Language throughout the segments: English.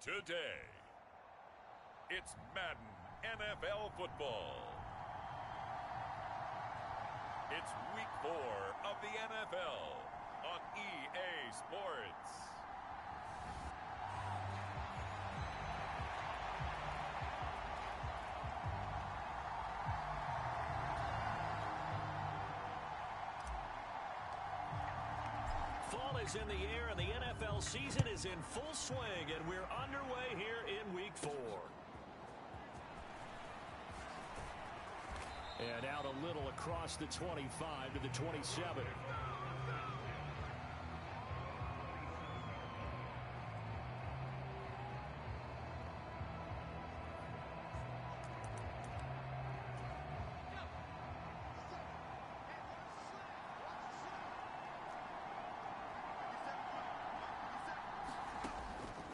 Today, it's Madden NFL football. It's week 4 of the NFL on EA Sports. Fall is in the air and the NFL season is in full swing, and we're underway here in week 4. And out a little across the 25 to the 27.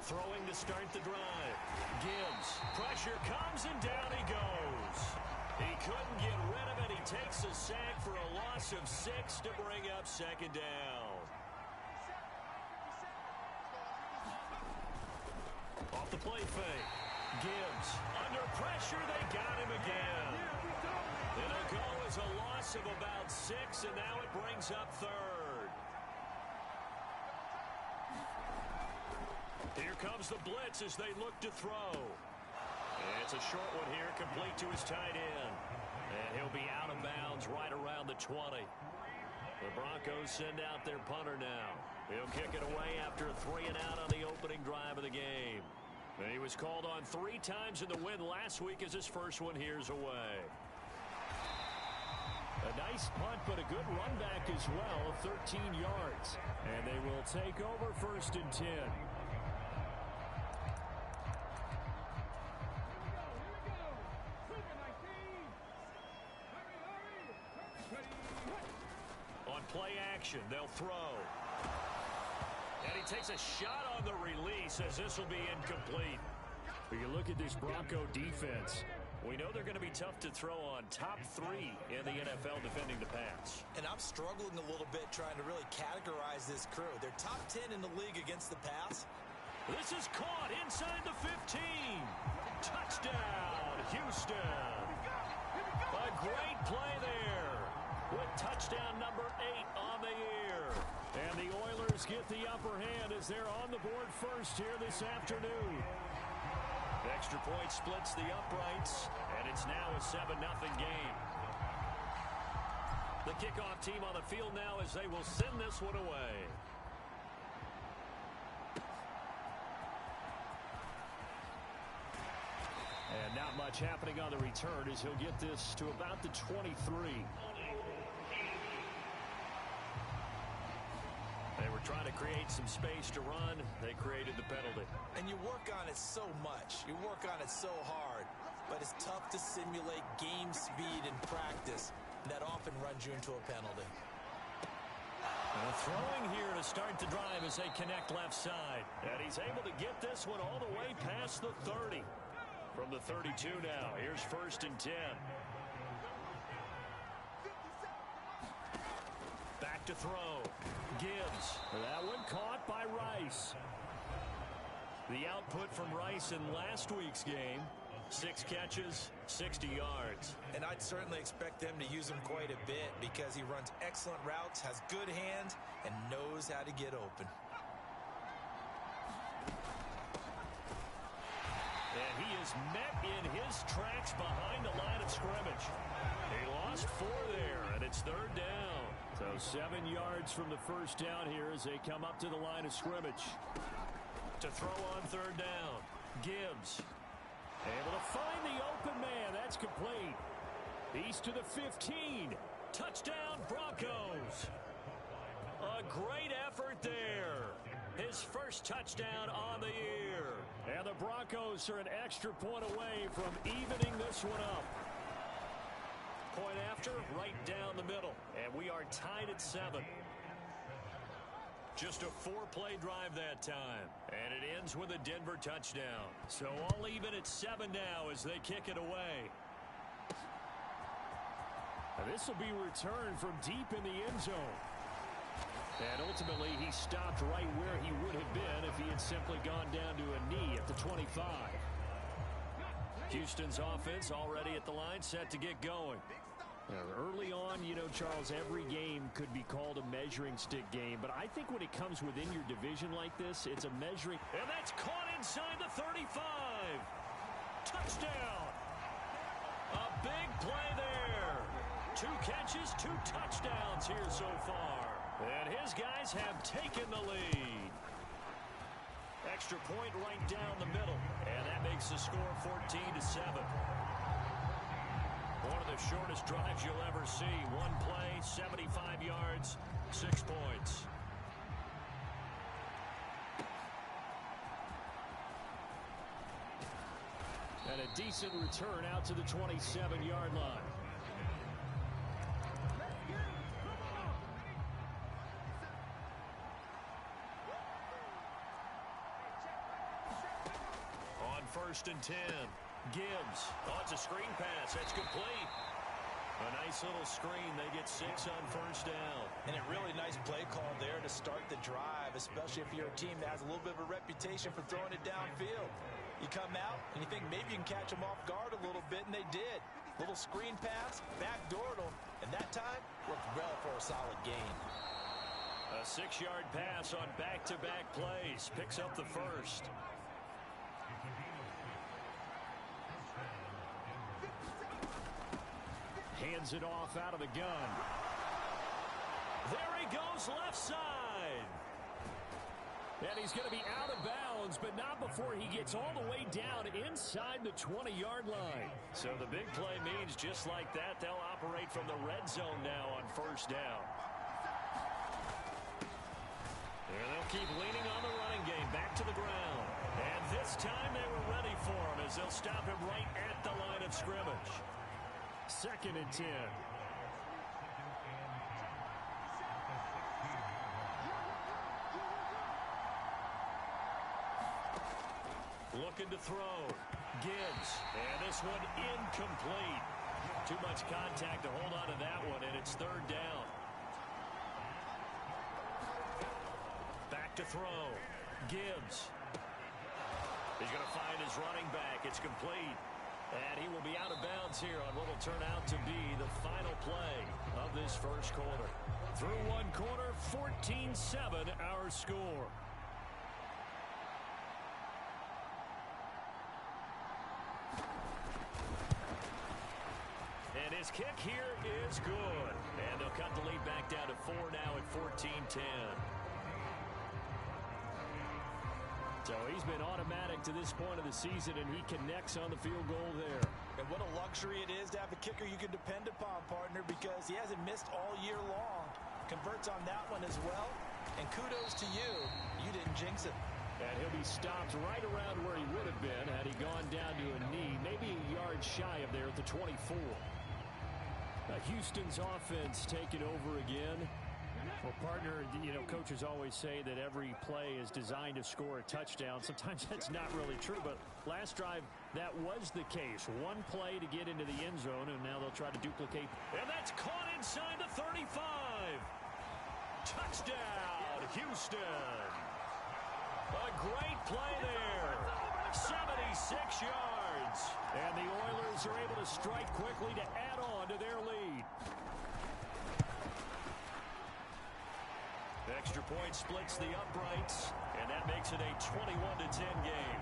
Throwing to start the drive. Gibbs. Pressure comes and down he goes. He couldn't get rid of it. He takes a sack for a loss of 6 to bring up second down. Off the play fake. Gibbs. Under pressure, they got him again. It'll go as a loss of about 6, and now it brings up third. Here comes the blitz as they look to throw. It's a short one here, complete to his tight end. And he'll be out of bounds right around the 20. The Broncos send out their punter now. He'll kick it away after a 3-and-out on the opening drive of the game. And he was called on 3 times in the win last week as his first one here's away. A nice punt, but a good run back as well, 13 yards. And they will take over 1st and 10. On play action, they'll throw. And he takes a shot on the release as this will be incomplete. When you look at this Bronco defense, we know they're going to be tough to throw on. Top 3 in the NFL defending the pass. And I'm struggling a little bit trying to really categorize this crew. They're top 10 in the league against the pass. This is caught inside the 15. Touchdown, Houston. A great play there with touchdown number 8 on the year. And the Oilers get the upper hand as they're on the board first here this afternoon. The extra point splits the uprights, and it's now a 7-0 game. The kickoff team on the field now as they will send this one away. And not much happening on the return as he'll get this to about the 23. They were trying to create some space to run. They created the penalty. And you work on it so much. You work on it so hard. But it's tough to simulate game speed in practice. That often runs you into a penalty. And throwing here to start the drive as they connect left side. And he's able to get this one all the way past the 30. From the 32 now, here's 1st and 10. Back to throw. Gibbs. That one caught by Rice. The output from Rice in last week's game, 6 catches, 60 yards. And I'd certainly expect them to use him quite a bit because he runs excellent routes, has good hands, and knows how to get open. And he is met in his tracks behind the line of scrimmage. He lost 4 there, and it's 3rd down. So 7 yards from the first down here as they come up to the line of scrimmage. To throw on 3rd down, Gibbs. Able to find the open man. That's complete. He's to the 15. Touchdown, Broncos. A great effort there. His first touchdown on the year. And the Broncos are an extra point away from evening this one up. Point after, right down the middle. And we are tied at 7. Just a 4-play drive that time. And it ends with a Denver touchdown. So all even at 7 now as they kick it away. And this will be returned from deep in the end zone. And ultimately, he stopped right where he would have been if he had simply gone down to a knee at the 25. Houston's offense already at the line, set to get going. Early on, you know, Charles, every game could be called a measuring stick game, but I think when it comes within your division like this, it's a measuring. And that's caught inside the 35. Touchdown. A big play there. 2 catches, 2 touchdowns here so far. And his guys have taken the lead. Extra point right down the middle. And that makes the score 14-7. One of the shortest drives you'll ever see. One play, 75 yards, 6 points. And a decent return out to the 27-yard line. On 1st and 10. Gibbs. Oh, it's a screen pass. That's complete. A nice little screen. They get 6 on 1st down. And a really nice play call there to start the drive, especially if you're a team that has a little bit of a reputation for throwing it downfield. You come out and you think maybe you can catch them off guard a little bit, and they did. Little screen pass, backdoored them, and that time worked well for a solid gain. A 6-yard pass on back-to-back plays. Picks up the first. Hands it off out of the gun. There he goes, left side. And he's going to be out of bounds, but not before he gets all the way down inside the 20-yard line. So the big play means just like that, they'll operate from the red zone now on 1st down. And they'll keep leaning on the running game, back to the ground. And this time they were ready for him as they'll stop him right at the line of scrimmage. 2nd and 10. Looking to throw. Gibbs. And this one incomplete. Too much contact to hold on to that one, and it's 3rd down. Back to throw. Gibbs. He's going to find his running back. It's complete. And he will be out of bounds here on what will turn out to be the final play of this first quarter. Through one quarter, 14-7 our score. And his kick here is good. And they'll cut the lead back down to 4 now at 14-10. So he's been automatic to this point of the season, and he connects on the field goal there. And what a luxury it is to have a kicker you can depend upon, partner, because he hasn't missed all year long. Converts on that one as well. And kudos to you. You didn't jinx him. And he'll be stopped right around where he would have been had he gone down to a knee, maybe a yard shy of there at the 24. Houston's offense taking over again. Well, partner, you know, coaches always say that every play is designed to score a touchdown. Sometimes that's not really true, but last drive, that was the case. One play to get into the end zone, and now they'll try to duplicate. And that's caught inside the 35. Touchdown, Houston. A great play there. 76 yards. And the Oilers are able to strike quickly to add on to their lead. Extra point splits the uprights, and that makes it a 21-10 game.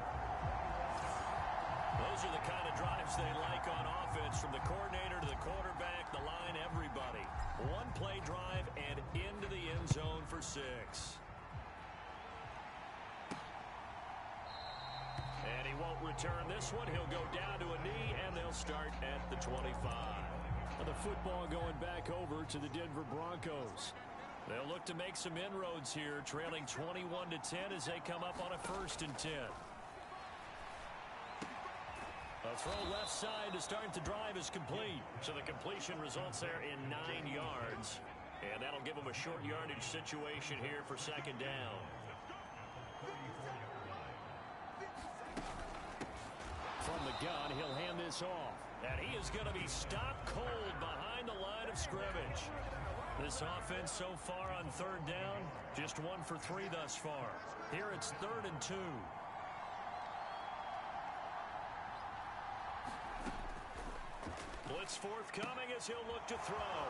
Those are the kind of drives they like on offense, from the coordinator to the quarterback, the line, everybody. One play drive and into the end zone for 6. And he won't return this one. He'll go down to a knee, and they'll start at the 25. The football going back over to the Denver Broncos. They'll look to make some inroads here, trailing 21-10 as they come up on a 1st and 10. A throw left side to start the drive is complete. So the completion results there in 9 yards. And that'll give them a short yardage situation here for 2nd down. From the gun, he'll hand this off. And he is going to be stopped cold behind the line of scrimmage. This offense so far on third down, just 1 for 3 thus far. Here it's 3rd and 2. Blitz forthcoming as he'll look to throw.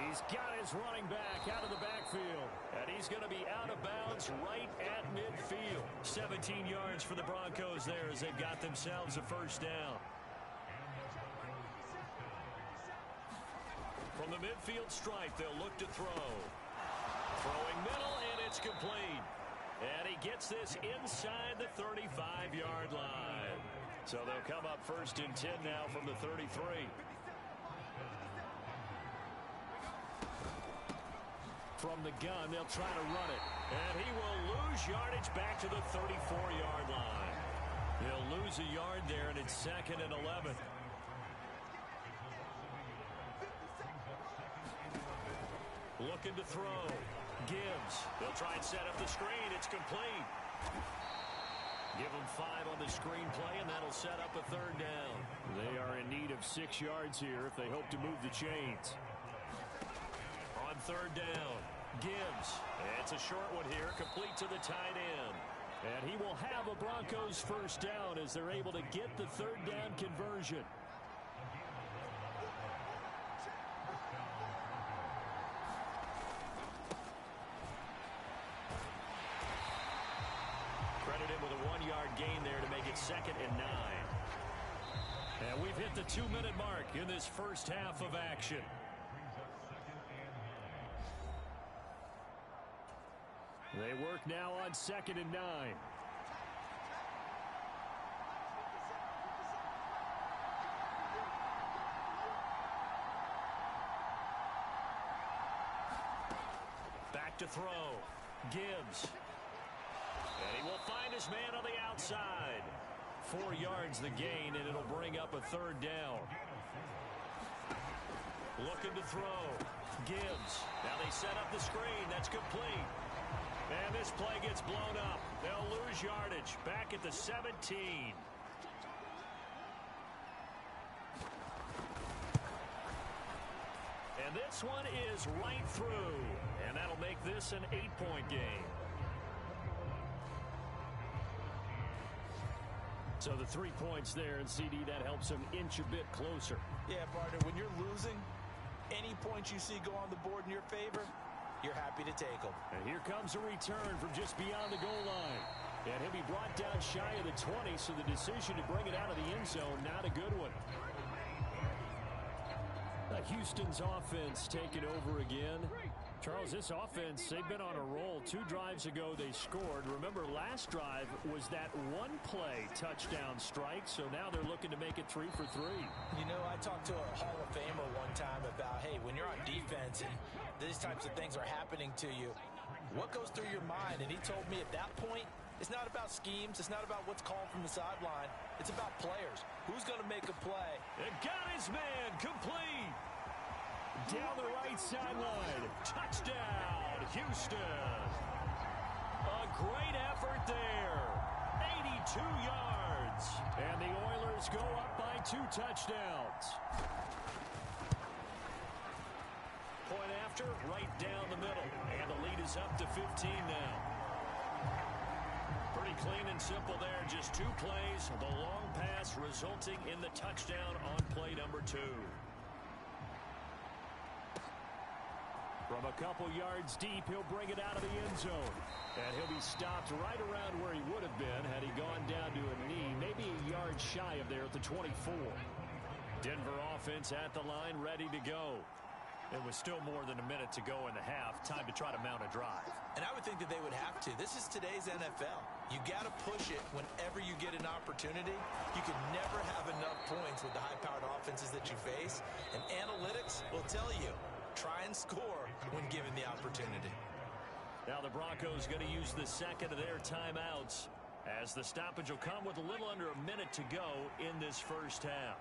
He's got his running back out of the backfield. And he's going to be out of bounds right at midfield. 17 yards for the Broncos there as they've got themselves a first down. From the midfield stripe, they'll look to throw. Throwing middle, and it's complete. And he gets this inside the 35-yard line. So they'll come up 1st and 10 now from the 33. From the gun, they'll try to run it. And he will lose yardage back to the 34-yard line. He'll lose a yard there, and it's 2nd and 11. Looking to throw. Gibbs. They'll try and set up the screen. It's complete. Give them 5 on the screenplay, and that'll set up a 3rd down. They are in need of 6 yards here if they hope to move the chains. On 3rd down, Gibbs. It's a short one here, complete to the tight end. And he will have a Broncos first down as they're able to get the 3rd down conversion. Credited with a 1-yard gain there to make it 2nd and 9. And we've hit the 2-minute mark in this first half of action. They work now on 2nd and 9. Back to throw. Gibbs. And he will find his man on the outside. 4 yards the gain, and it'll bring up a 3rd down. Looking to throw. Gibbs. Now they set up the screen. That's complete. And this play gets blown up. They'll lose yardage. Back at the 17. And this one is right through. And that'll make this an 8-point game. So the 3 points there, and CD, that helps him inch a bit closer. Yeah, partner, when you're losing, any points you see go on the board in your favor, you're happy to take them. And here comes a return from just beyond the goal line. And he'll be brought down shy of the 20, so the decision to bring it out of the end zone, not a good one. Houston's offense taking over again. Charles, this offense, they've been on a roll. 2 drives ago they scored. Remember, last drive was that 1-play touchdown strike, so now they're looking to make it 3 for 3. You know, I talked to a Hall of Famer one time about, hey, when you're on defense and these types of things are happening to you, what goes through your mind? And he told me at that point, it's not about schemes. It's not about what's called from the sideline. It's about players. Who's going to make a play? And got his man complete. Down the right sideline. Touchdown, Houston. A great effort there. 82 yards. And the Oilers go up by 2 touchdowns. Point after, right down the middle. And the lead is up to 15 now. Pretty clean and simple there. Just 2 plays. The long pass resulting in the touchdown on play number 2. From a couple yards deep, he'll bring it out of the end zone. And he'll be stopped right around where he would have been had he gone down to a knee, maybe a yard shy of there at the 24. Denver offense at the line, ready to go. It was still more than a minute to go in the half. Time to try to mount a drive. And I would think that they would have to. This is today's NFL. You got to push it whenever you get an opportunity. You can never have enough points with the high-powered offenses that you face. And analytics will tell you, try and score when given the opportunity. Now the Broncos going to use the second of their timeouts as the stoppage will come with a little under a minute to go in this first half.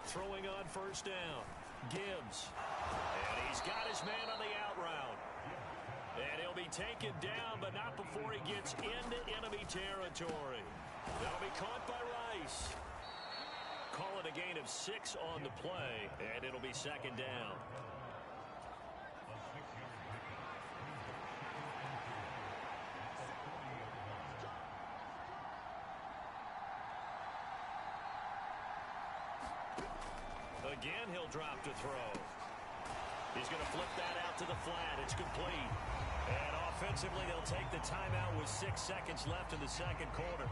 Throwing on first down. Gibbs. And he's got his man on the out route. And he'll be taken down, but not before he gets into enemy territory. That'll be caught by Rice. Call it a gain of 6 on the play, and it'll be second down. Again, he'll drop to throw. He's going to flip that out to the flat. It's complete. And offensively, they'll take the timeout with 6 seconds left in the second quarter.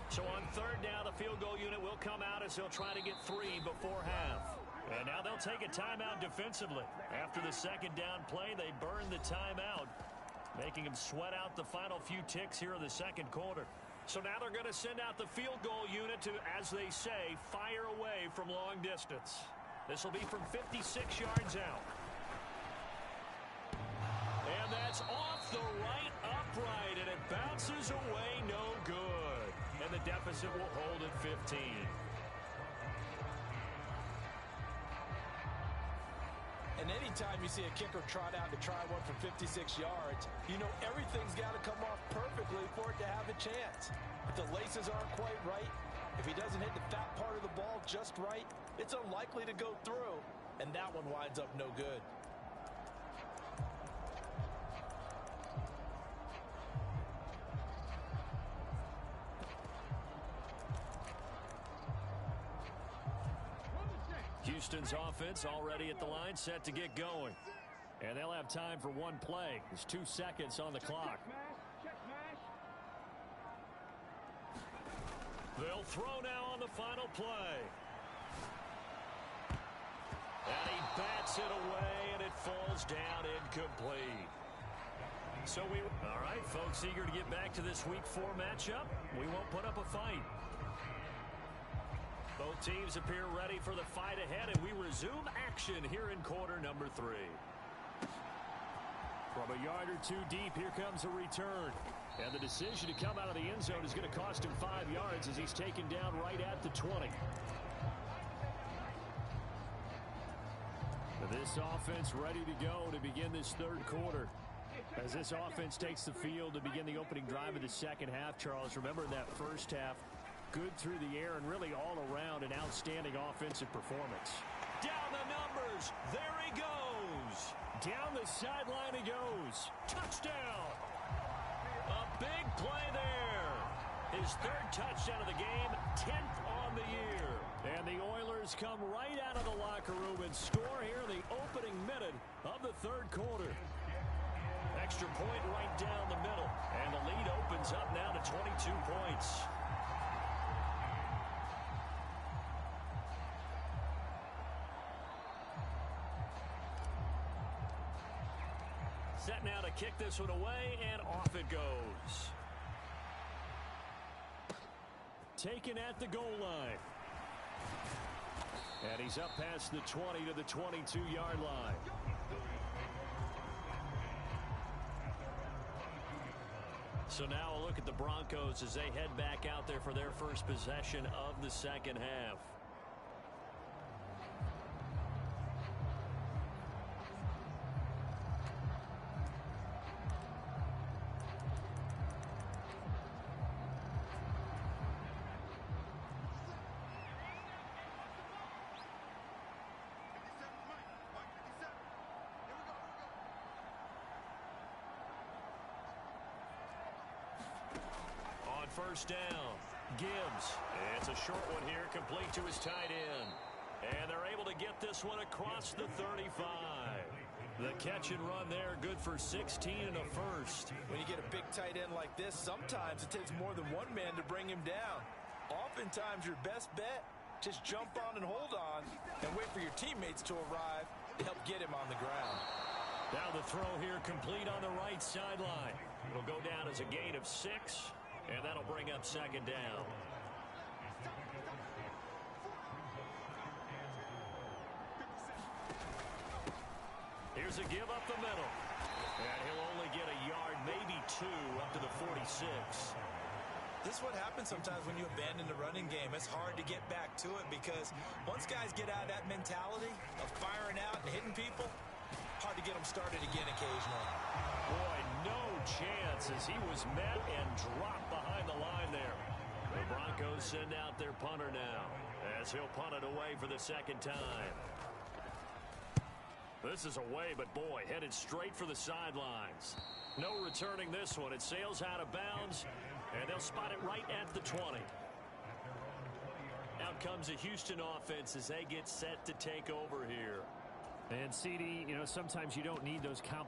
So on third down, the field goal unit will come out as they'll try to get 3 before half. And now they'll take a timeout defensively. After the second down play, they burn the timeout, making them sweat out the final few ticks here in the second quarter. So now they're going to send out the field goal unit to, as they say, fire away from long distance. This will be from 56 yards out. And that's off the right upright, and it bounces away no good. And the deficit will hold at 15. And anytime you see a kicker trot out to try one from 56 yards, you know everything's got to come off perfectly for it to have a chance. If the laces aren't quite right, if he doesn't hit the fat part of the ball just right, it's unlikely to go through, and that one winds up no good. Houston's offense already at the line, set to get going. And they'll have time for one play. There's 2 seconds on the clock. They'll throw now on the final play. And he bats it away, and it falls down incomplete. So all right, folks, eager to get back to this Week 4 matchup. We won't put up a fight. Both teams appear ready for the fight ahead, and we resume action here in quarter number 3. From a yard or 2 deep, here comes a return. And the decision to come out of the end zone is going to cost him 5 yards as he's taken down right at the 20. This offense ready to go to begin this third quarter. As this offense takes the field to begin the opening drive of the second half, Charles, remember in that first half, good through the air and really all around an outstanding offensive performance. Down the numbers. There he goes. Down the sideline he goes. Touchdown. A big play there. His 3rd touchdown of the game, 10th on the year. And the Oilers come right out of the locker room and score here in the opening minute of the third quarter. Extra point right down the middle. And the lead opens up now to 22 points. Set now to kick this one away, and off it goes. Taken at the goal line. And he's up past the 20 to the 22-yard line. So now a look at the Broncos as they head back out there for their first possession of the second half. First down. Gibbs. It's a short one here, complete to his tight end. And they're able to get this one across the 35. The catch and run there, good for 16 and a first. When you get a big tight end like this, sometimes it takes more than one man to bring him down. Oftentimes, your best bet, just jump on and hold on and wait for your teammates to arrive to help get him on the ground. Now the throw here complete on the right sideline. It'll go down as a gain of 6. And that'll bring up second down. Here's a give up the middle. And he'll only get a yard, maybe 2, up to the 46. This is what happens sometimes when you abandon the running game. It's hard to get back to it because once guys get out of that mentality of firing out and hitting people, hard to get them started again occasionally. Boy, no chance as he was met and dropped behind the line there. The Broncos send out their punter now as he'll punt it away for the second time. This is away, but boy, headed straight for the sidelines. No returning this one. It sails out of bounds, and they'll spot it right at the 20. Out comes the Houston offense as they get set to take over here. And CD, you know, sometimes you don't need those complicated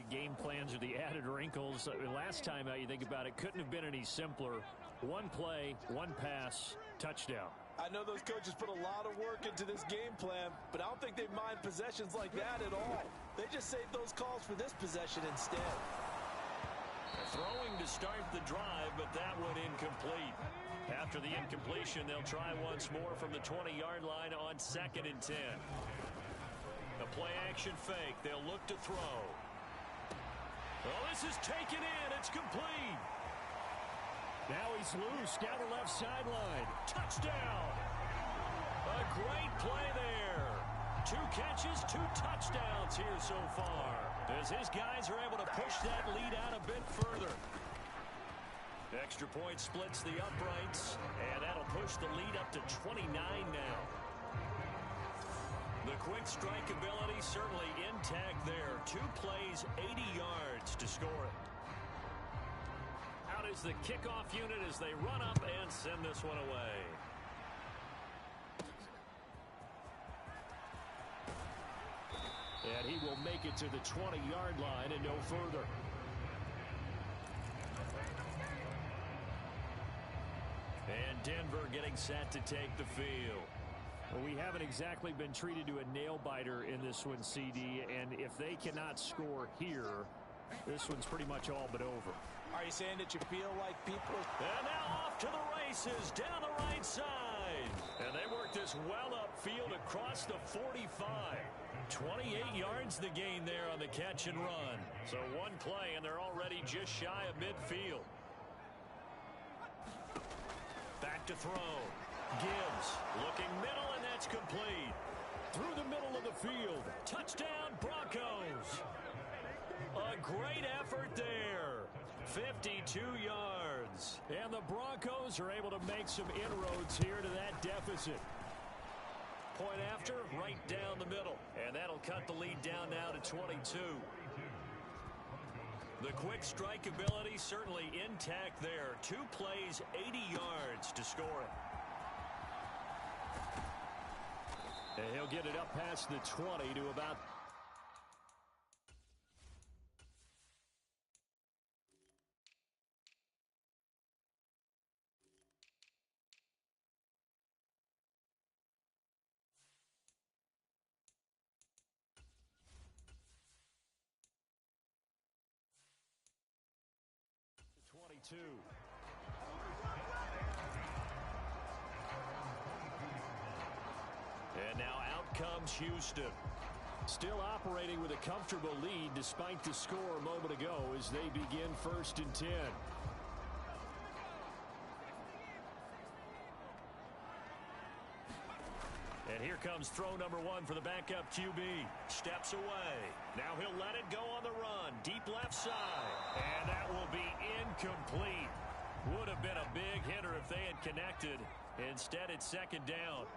game plans or the added wrinkles. Last time you think about it, couldn't have been any simpler. One play, one pass, touchdown. I know those coaches put a lot of work into this game plan, but I don't think they mind possessions like that at all. They just save those calls for this possession instead. Throwing to start the drive, but that one incomplete. After the incompletion, they'll try once more from the 20-yard line on 2nd and 10. A play-action fake. They'll look to throw. Oh, this is taken in. It's complete. Now he's loose down the left sideline. Touchdown. A great play there. 2 catches, 2 touchdowns here so far, as his guys are able to push that lead out a bit further. Extra point splits the uprights, and that'll push the lead up to 29 now. The quick strike ability certainly intact there. 2 plays, 80 yards to score it. Out is the kickoff unit as they run up and send this one away. And he will make it to the 20-yard line and no further. And Denver getting set to take the field. Well, we haven't exactly been treated to a nail-biter in this one, CD, and if they cannot score here, this one's pretty much all but over. Are you saying that you feel like people... And now off to the races down the right side. And they work this well upfield across the 45. 28 yards the gain there on the catch and run. So one play, and they're already just shy of midfield. Back to throw. Gibbs looking middle, and that's complete. Through the middle of the field. Touchdown, Broncos. A great effort there. 52 yards. And the Broncos are able to make some inroads here to that deficit. Point after, right down the middle. And that'll cut the lead down now to 22. The quick strike ability certainly intact there. 2 plays, 80 yards to score it. And he'll get it up past the 20 to about... And now out comes Houston. Still operating with a comfortable lead despite the score a moment ago as they begin 1st and 10. And here comes throw number 1 for the backup QB. Steps away. Now he'll let it go on the run. Deep left side. And that will be incomplete. Would have been a big hitter if they had connected. Instead, it's 2nd down.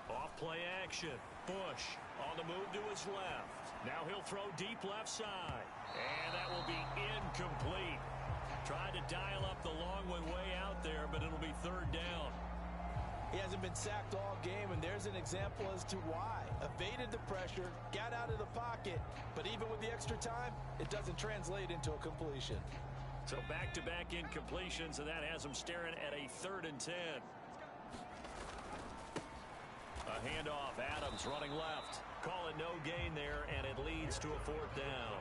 Off play action. Bush on the move to his left. Now he'll throw deep left side. And that will be incomplete. Tried to dial up the long one way out there, but it'll be 3rd down. He hasn't been sacked all game, and there's an example as to why. Evaded the pressure, got out of the pocket, but even with the extra time, it doesn't translate into a completion. So back-to-back incompletions, and that has him staring at a 3rd and 10. A handoff, Adams running left. Call it no gain there, and it leads to a 4th down.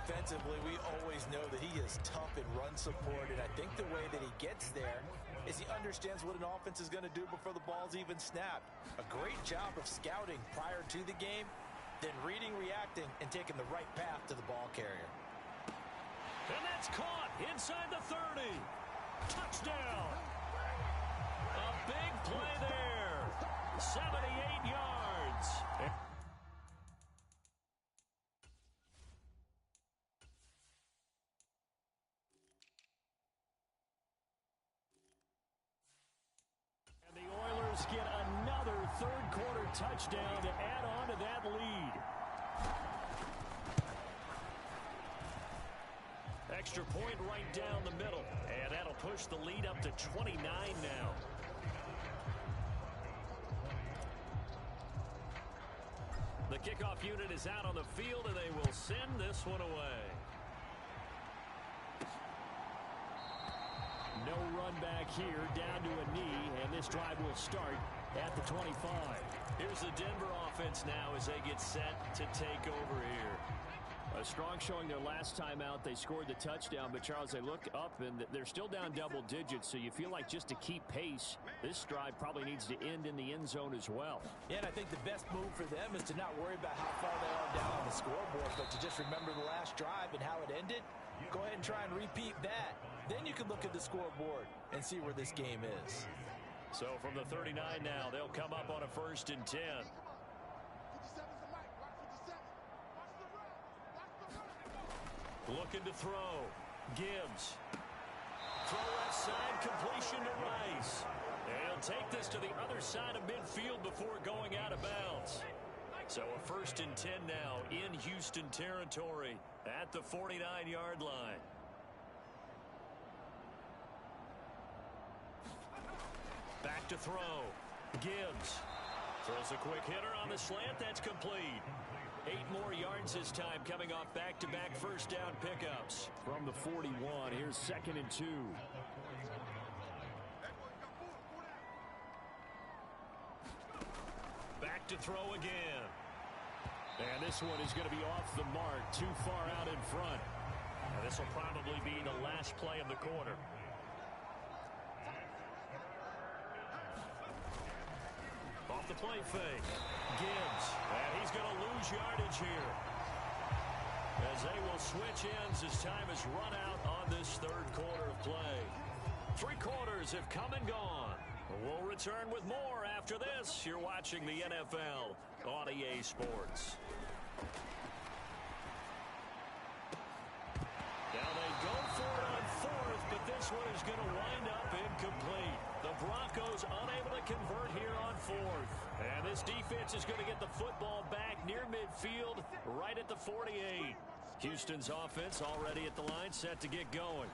Defensively, we always know that he is tough in run support, and I think the way that he gets there is he understands what an offense is going to do before the ball's even snapped. A great job of scouting prior to the game, then reading, reacting, and taking the right path to the ball carrier. And that's caught inside the 30. touchdown. A big play there. 78 yards. And the Oilers get another third-quarter touchdown to add on to that lead. Extra point right down the middle. And that'll push the lead up to 29 now. The kickoff unit is out on the field, and they will send this one away. No run back here, down to a knee, and this drive will start at the 25. Here's the Denver offense now as they get set to take over here. A strong showing their last time out. They scored the touchdown, but Charles, they look up and they're still down double digits, so you feel like just to keep pace, this drive probably needs to end in the end zone as well. Yeah, and I think the best move for them is to not worry about how far they are down on the scoreboard, but to just remember the last drive and how it ended. Go ahead and try and repeat that. Then you can look at the scoreboard and see where this game is. So from the 39 now, they'll come up on a 1st and 10. Looking to throw. Gibbs. Throw left side, completion to Rice. And he'll take this to the other side of midfield before going out of bounds. So a 1st and 10 now in Houston territory at the 49-yard line. Back to throw. Gibbs throws a quick hitter on the slant. That's complete. 8 more yards this time, coming off back-to-back first down pickups. From the 41, here's 2nd and 2. Back to throw again. And this one is going to be off the mark, too far out in front. And this will probably be the last play of the quarter. Off the play fake. Gibbs. And he's going to lose yardage here. As they will switch ends as time is run out on this 3rd quarter of play. 3 quarters have come and gone. We'll return with more after this. You're watching the NFL on EA Sports. Now they go for it on 4th, but this one is going to wind up incomplete. The Broncos unable to convert here on 4th. And this defense is going to get the football back near midfield, right at the 48. Houston's offense already at the line, set to get going.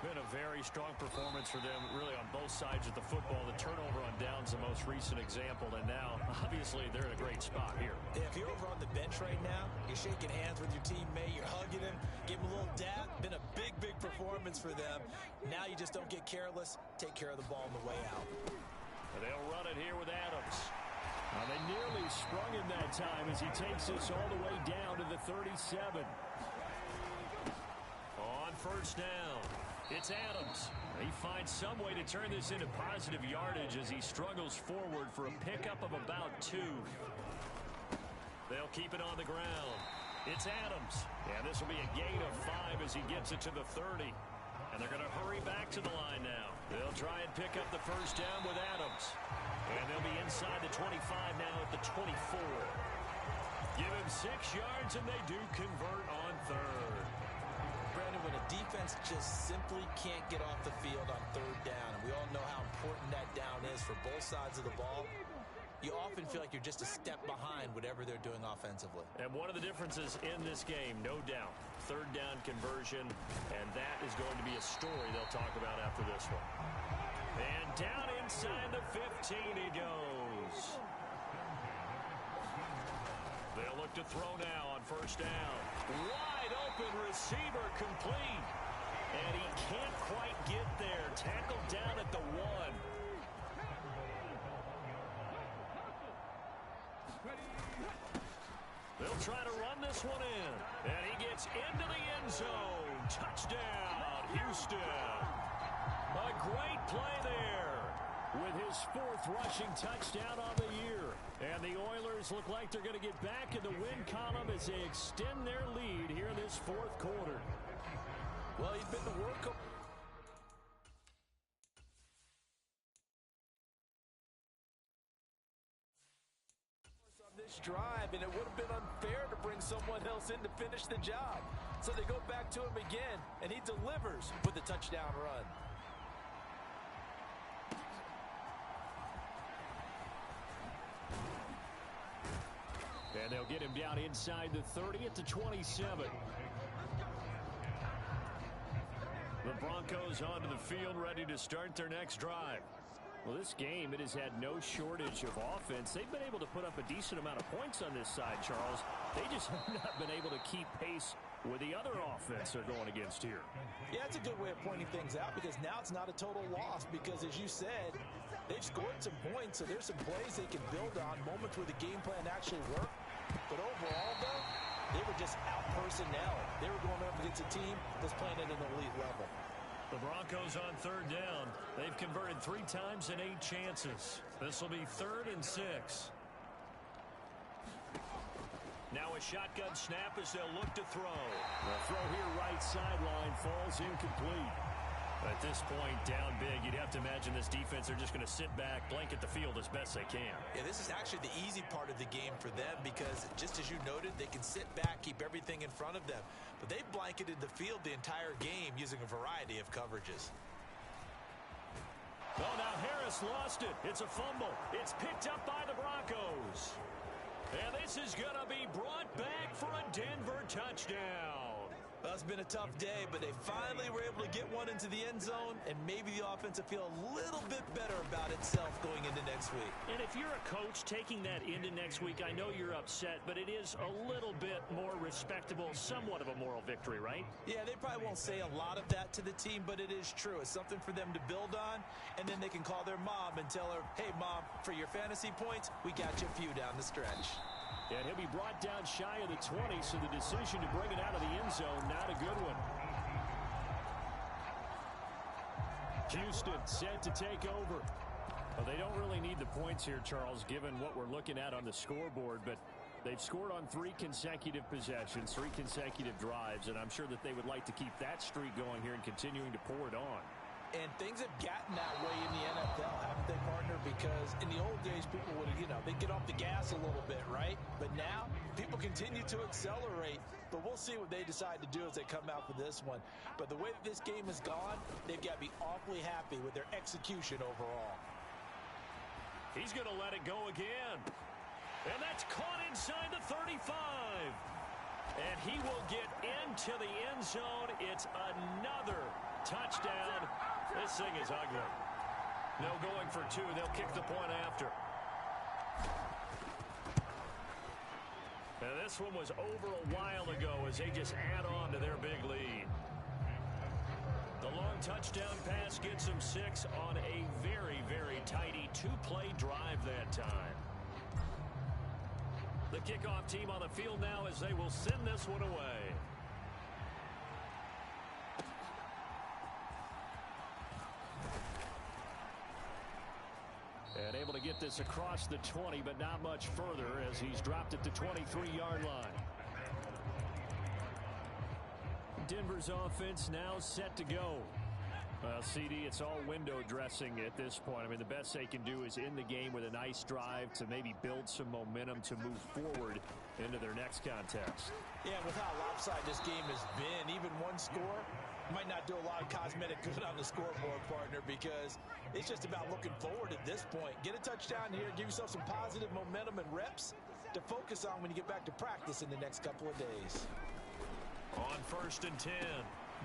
Been a very strong performance for them, really, on both sides of the football. The turnover on downs, the most recent example, and now, obviously, they're in a great spot here. Yeah, if you're over on the bench right now, you're shaking hands with your teammate, you're hugging him, give him a little dap. Been a big, big performance for them. Now you just don't get careless. Take care of the ball on the way out. And they'll run it here with Adams. Now, they nearly sprung him that time as he takes this all the way down to the 37. On 1st down. It's Adams. He finds some way to turn this into positive yardage as he struggles forward for a pickup of about 2. They'll keep it on the ground. It's Adams. And this will be a gain of 5 as he gets it to the 30. And they're going to hurry back to the line now. They'll try and pick up the 1st down with Adams. And they'll be inside the 25 now at the 24. Give him 6 yards, and they do convert on 3rd. Brandon, when a defense just simply can't get off the field on 3rd down, and we all know how important that down is for both sides of the ball, you often feel like you're just a step behind whatever they're doing offensively. And one of the differences in this game, no doubt, 3rd down conversion, and that is going to be a story they'll talk about after this one. And down inside the 15 he goes. They'll look to throw now on 1st down. Wide open receiver complete. And he can't quite get there. Tackled down at the 1. They'll try to run this one in. And he gets into the end zone. Touchdown, Houston. A great play there with his 4th rushing touchdown on the year. And the Oilers look like they're going to get back in the win column as they extend their lead here in this 4th quarter. Well, he's been the workhorse. this drive, and it would have been unfair to bring someone else in to finish the job. So they go back to him again, and he delivers with a touchdown run. And they'll get him down inside the 30 at the 27. The Broncos onto the field, ready to start their next drive. Well, this game, it has had no shortage of offense. They've been able to put up a decent amount of points on this side, Charles. They just have not been able to keep pace with the other offense they're going against here. Yeah, that's a good way of pointing things out, because now it's not a total loss, because as you said, they've scored some points, so there's some plays they can build on, moments where the game plan actually worked. But overall, though, they were just out personnel. They were going up against a team that's playing at an elite level. The Broncos on third down. They've converted 3 times in 8 chances. This will be 3rd and 6. Now a shotgun snap as they'll look to throw. The throw here right sideline falls incomplete. At this point, down big, you'd have to imagine this defense, they're just going to sit back, blanket the field as best they can. Yeah, this is actually the easy part of the game for them, because just as you noted, they can sit back, keep everything in front of them. But they've blanketed the field the entire game using a variety of coverages. Oh, now Harris lost it. It's a fumble. It's picked up by the Broncos. And this is going to be brought back for a Denver touchdown. Well, it's been a tough day, but they finally were able to get one into the end zone, and maybe the offense will feel a little bit better about itself going into next week. And if you're a coach taking that into next week, I know you're upset, but it is a little bit more respectable, somewhat of a moral victory, right? Yeah, they probably won't say a lot of that to the team, but it is true. It's something for them to build on, and then they can call their mom and tell her, hey, Mom, for your fantasy points, we got you a few down the stretch. And he'll be brought down shy of the 20, so the decision to bring it out of the end zone, not a good one. Houston set to take over. Well, they don't really need the points here, Charles, given what we're looking at on the scoreboard, but they've scored on 3 consecutive possessions, 3 consecutive drives, and I'm sure that they would like to keep that streak going here and continuing to pour it on. And things have gotten that way in the NFL, haven't they, partner? Because in the old days, people would, they'd get off the gas a little bit, right? But now, people continue to accelerate. But we'll see what they decide to do as they come out for this one. But the way that this game has gone, they've got to be awfully happy with their execution overall. He's going to let it go again. And that's caught inside the 35. And he will get into the end zone. It's another touchdown. This thing is ugly. No going for 2. They'll kick the point after. And this one was over a while ago as they just add on to their big lead. The long touchdown pass gets them 6 on a very, very tidy 2-play drive that time. The kickoff team on the field now as they will send this one away. And able to get this across the 20, but not much further as he's dropped at the 23-yard line. Denver's offense now set to go. Well, CD, it's all window dressing at this point. I mean, the best they can do is end the game with a nice drive to maybe build some momentum to move forward into their next contest. Yeah, with how lopsided this game has been, even one score might not do a lot of cosmetic good on the scoreboard, partner, because it's just about looking forward at this point. Get a touchdown here, give yourself some positive momentum and reps to focus on when you get back to practice in the next couple of days. On 1st and 10,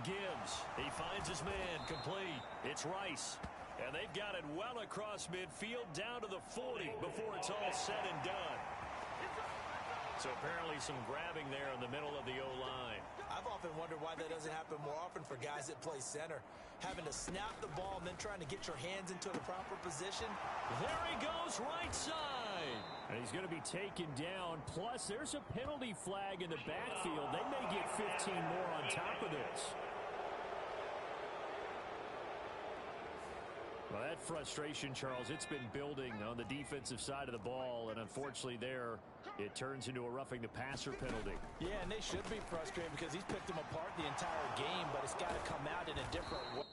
Gibbs, he finds his man, complete. It's Rice, and they've got it well across midfield down to the 40 before it's all said and done. So apparently some grabbing there in the middle of the O-line. I've often wondered why that doesn't happen more often for guys that play center. Having to snap the ball and then trying to get your hands into the proper position. There he goes, right side. And he's going to be taken down. Plus, there's a penalty flag in the backfield. They may get 15 more on top of this. Well, that frustration, Charles, it's been building on the defensive side of the ball, and unfortunately there, it turns into a roughing the passer penalty. Yeah, and they should be frustrated because he's picked them apart the entire game, but it's got to come out in a different way.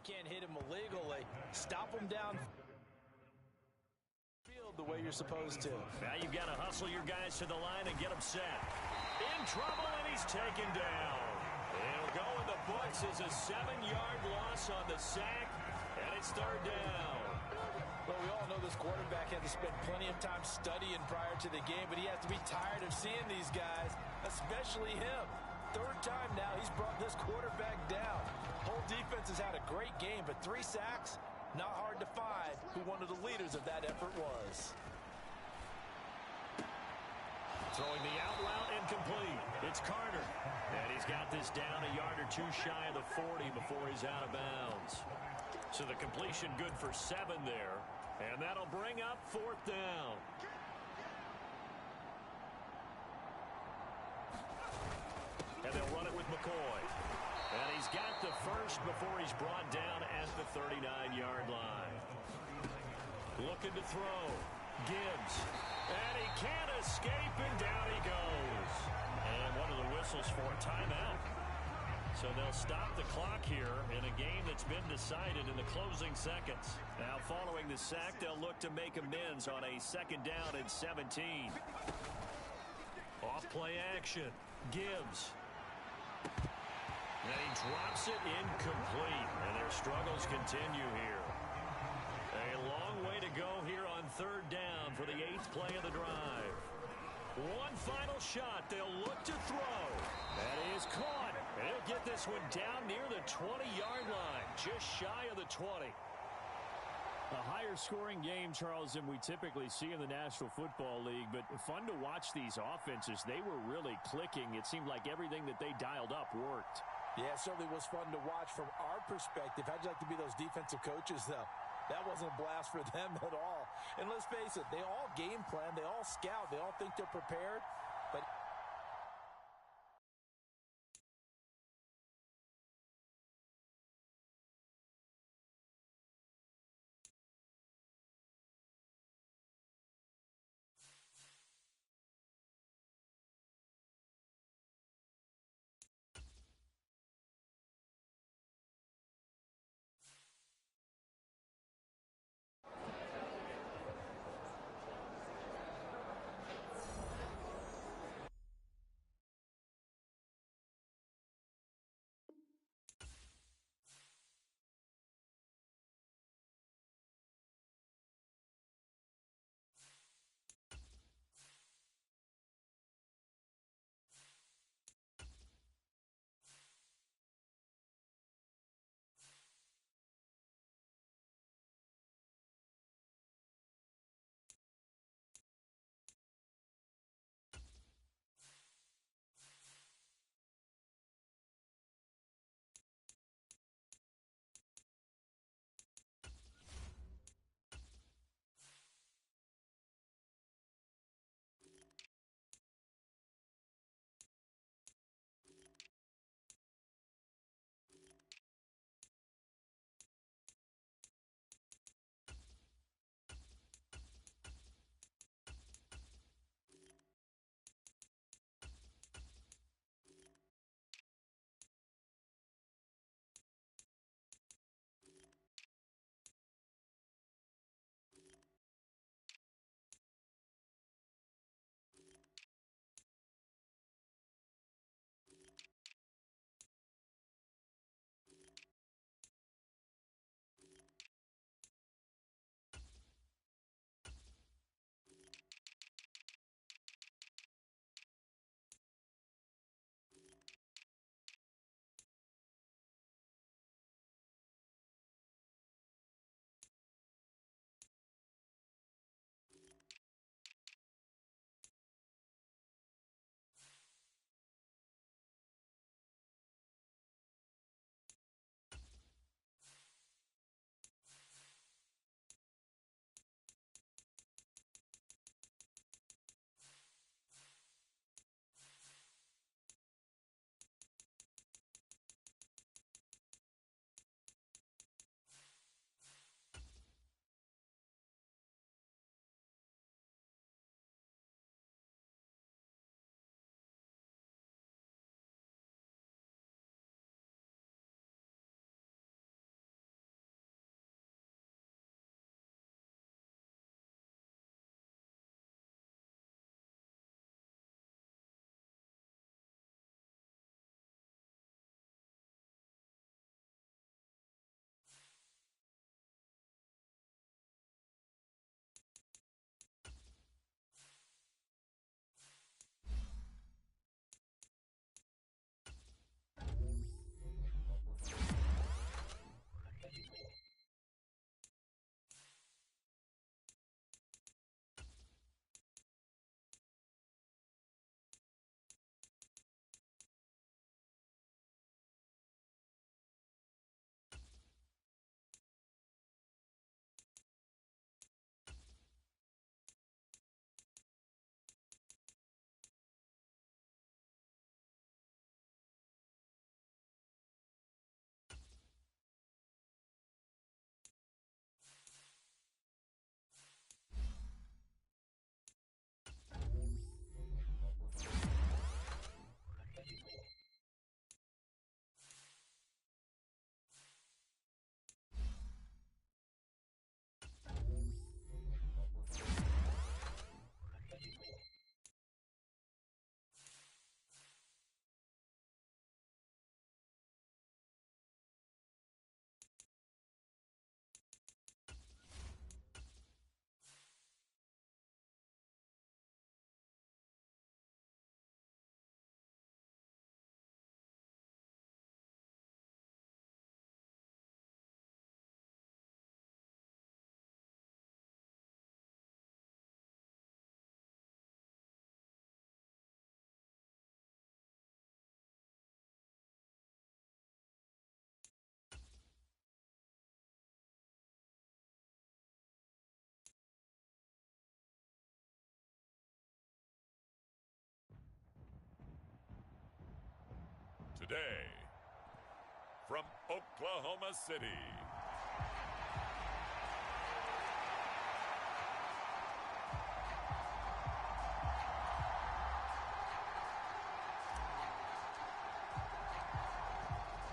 can't hit him illegally. Stop him down field the way you're supposed to. Now you've got to hustle your guys to the line and get them set. In trouble, and he's taken down. It'll go in the books as a 7-yard loss on the sack, and it's third down. Well, we all know this quarterback had to spend plenty of time studying prior to the game, but he has to be tired of seeing these guys, especially him. Third time now he's brought this quarterback down. Whole defense has had a great game, but 3 sacks, not hard to find who one of the leaders of that effort was. Throwing the out route incomplete. It's Carter. And he's got this down a yard or 2 shy of the 40 before he's out of bounds. So the completion good for 7 there. And that'll bring up 4th down. And they'll run it with McCoy. And he's got the first before he's brought down at the 39-yard line. Looking to throw. Gibbs. And he can't escape, and down he goes. And one of the whistles for a timeout. So they'll stop the clock here in a game that's been decided in the closing seconds. Now following the sack, they'll look to make amends on a 2nd down and 17. Off play action. Gibbs. And he drops it incomplete. And their struggles continue here. A long way to go here on 3rd down for the 8th play of the drive. One final shot. They'll look to throw. That is caught. And he'll get this one down near the 20-yard line, just shy of the 20. A higher scoring game, Charles, than we typically see in the National Football League, but fun to watch these offenses. They were really clicking. It seemed like everything that they dialed up worked. Yeah, it certainly was fun to watch from our perspective. How'd you like to be those defensive coaches, though? That wasn't a blast for them at all. And let's face it, they all game plan, they all scout, they all think they're prepared, but USA. From Oklahoma City,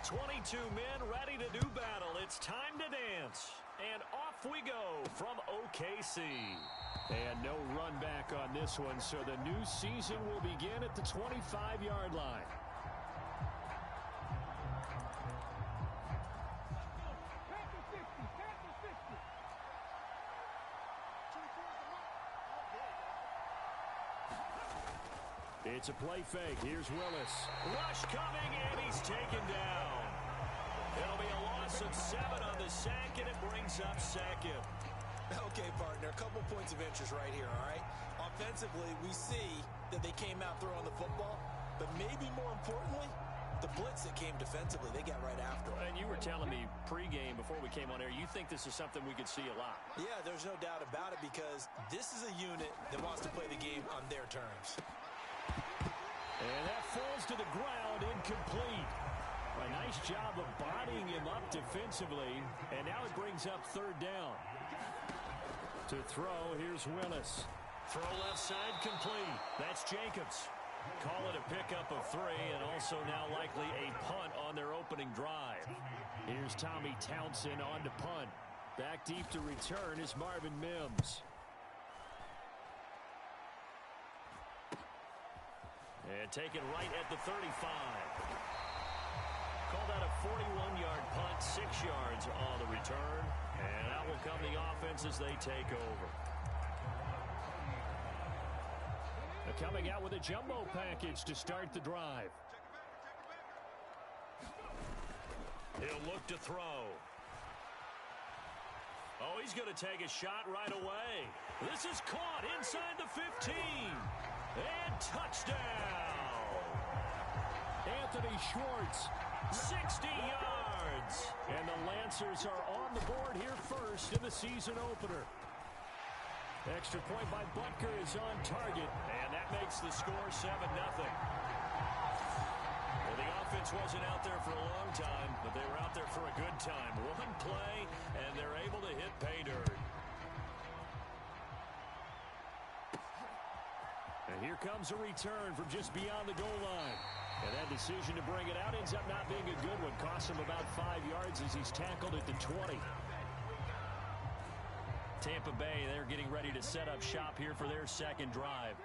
"22 men ready to do battle. It's time to dance." And off we go from OKC. And no run back on this one, so the new season will begin at the 25-yard line. It's a play fake. Here's Willis. Rush coming, and he's taken down. It'll be a loss of 7 on the sack, and it brings up second. Okay, partner, a couple points of interest right here, all right? Offensively, we see that they came out throwing the football, but maybe more importantly, the blitz that came defensively, they got right after it. And you were telling me pregame before we came on air, you think this is something we could see a lot. Yeah, there's no doubt about it, because this is a unit that wants to play the game on their terms. And that falls to the ground, incomplete. A nice job of bodying him up defensively, and now it brings up third down. To throw, here's Willis. Throw left side, complete. That's Jacobs. Call it a pickup of 3, and also now likely a punt on their opening drive. Here's Tommy Townsend on to punt. Back deep to return is Marvin Mims. And taken right at the 35. Called out a 41-yard punt, 6 yards on the return. And out will come the offense as they take over. They're coming out with a jumbo package to start the drive. He'll look to throw. Oh, he's going to take a shot right away. This is caught inside the 15. And touchdown. Anthony Schwartz, 60 yards. And the Lancers are on the board here first in the season opener. Extra point by Butker is on target, and that makes the score 7-0. Well, the offense wasn't out there for a long time, but they were out there for a good time. One play, and they're able to hit pay dirt. And here comes a return from just beyond the goal line. And that decision to bring it out ends up not being a good one. Costs him about 5 yards as he's tackled at the 20. Tampa Bay, they're getting ready to set up shop here for their second drive.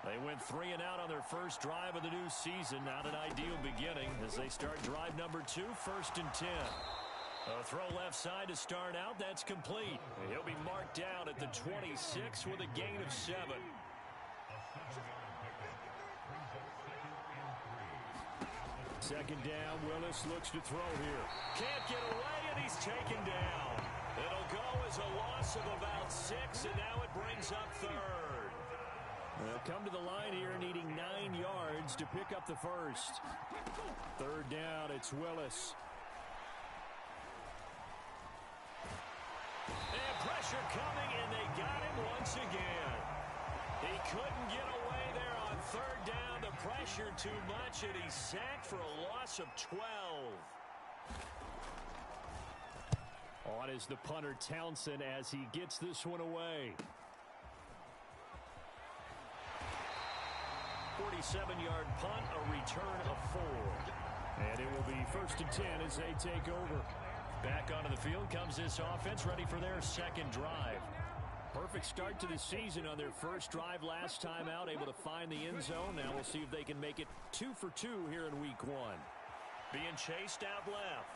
They went 3 and out on their first drive of the new season. Not an ideal beginning as they start drive number 2, 1st and 10. A throw left side to start out. That's complete. He'll be marked down at the 26 with a gain of 7. Second down, Willis looks to throw here. Can't get away, and he's taken down. It'll go as a loss of about 6, and now it brings up third. They'll come to the line here needing 9 yards to pick up the first. Third down, it's Willis. And pressure coming, and they got him once again. He couldn't get away there on third down. The pressure too much, and he's sacked for a loss of 12. On is the punter Townsend as he gets this one away. 47-yard punt, a return of 4. And it will be 1st and 10 as they take over. Back onto the field comes this offense, ready for their second drive. Perfect start to the season on their first drive last time out, able to find the end zone. Now we'll see if they can make it 2 for 2 here in week 1. Being chased out left.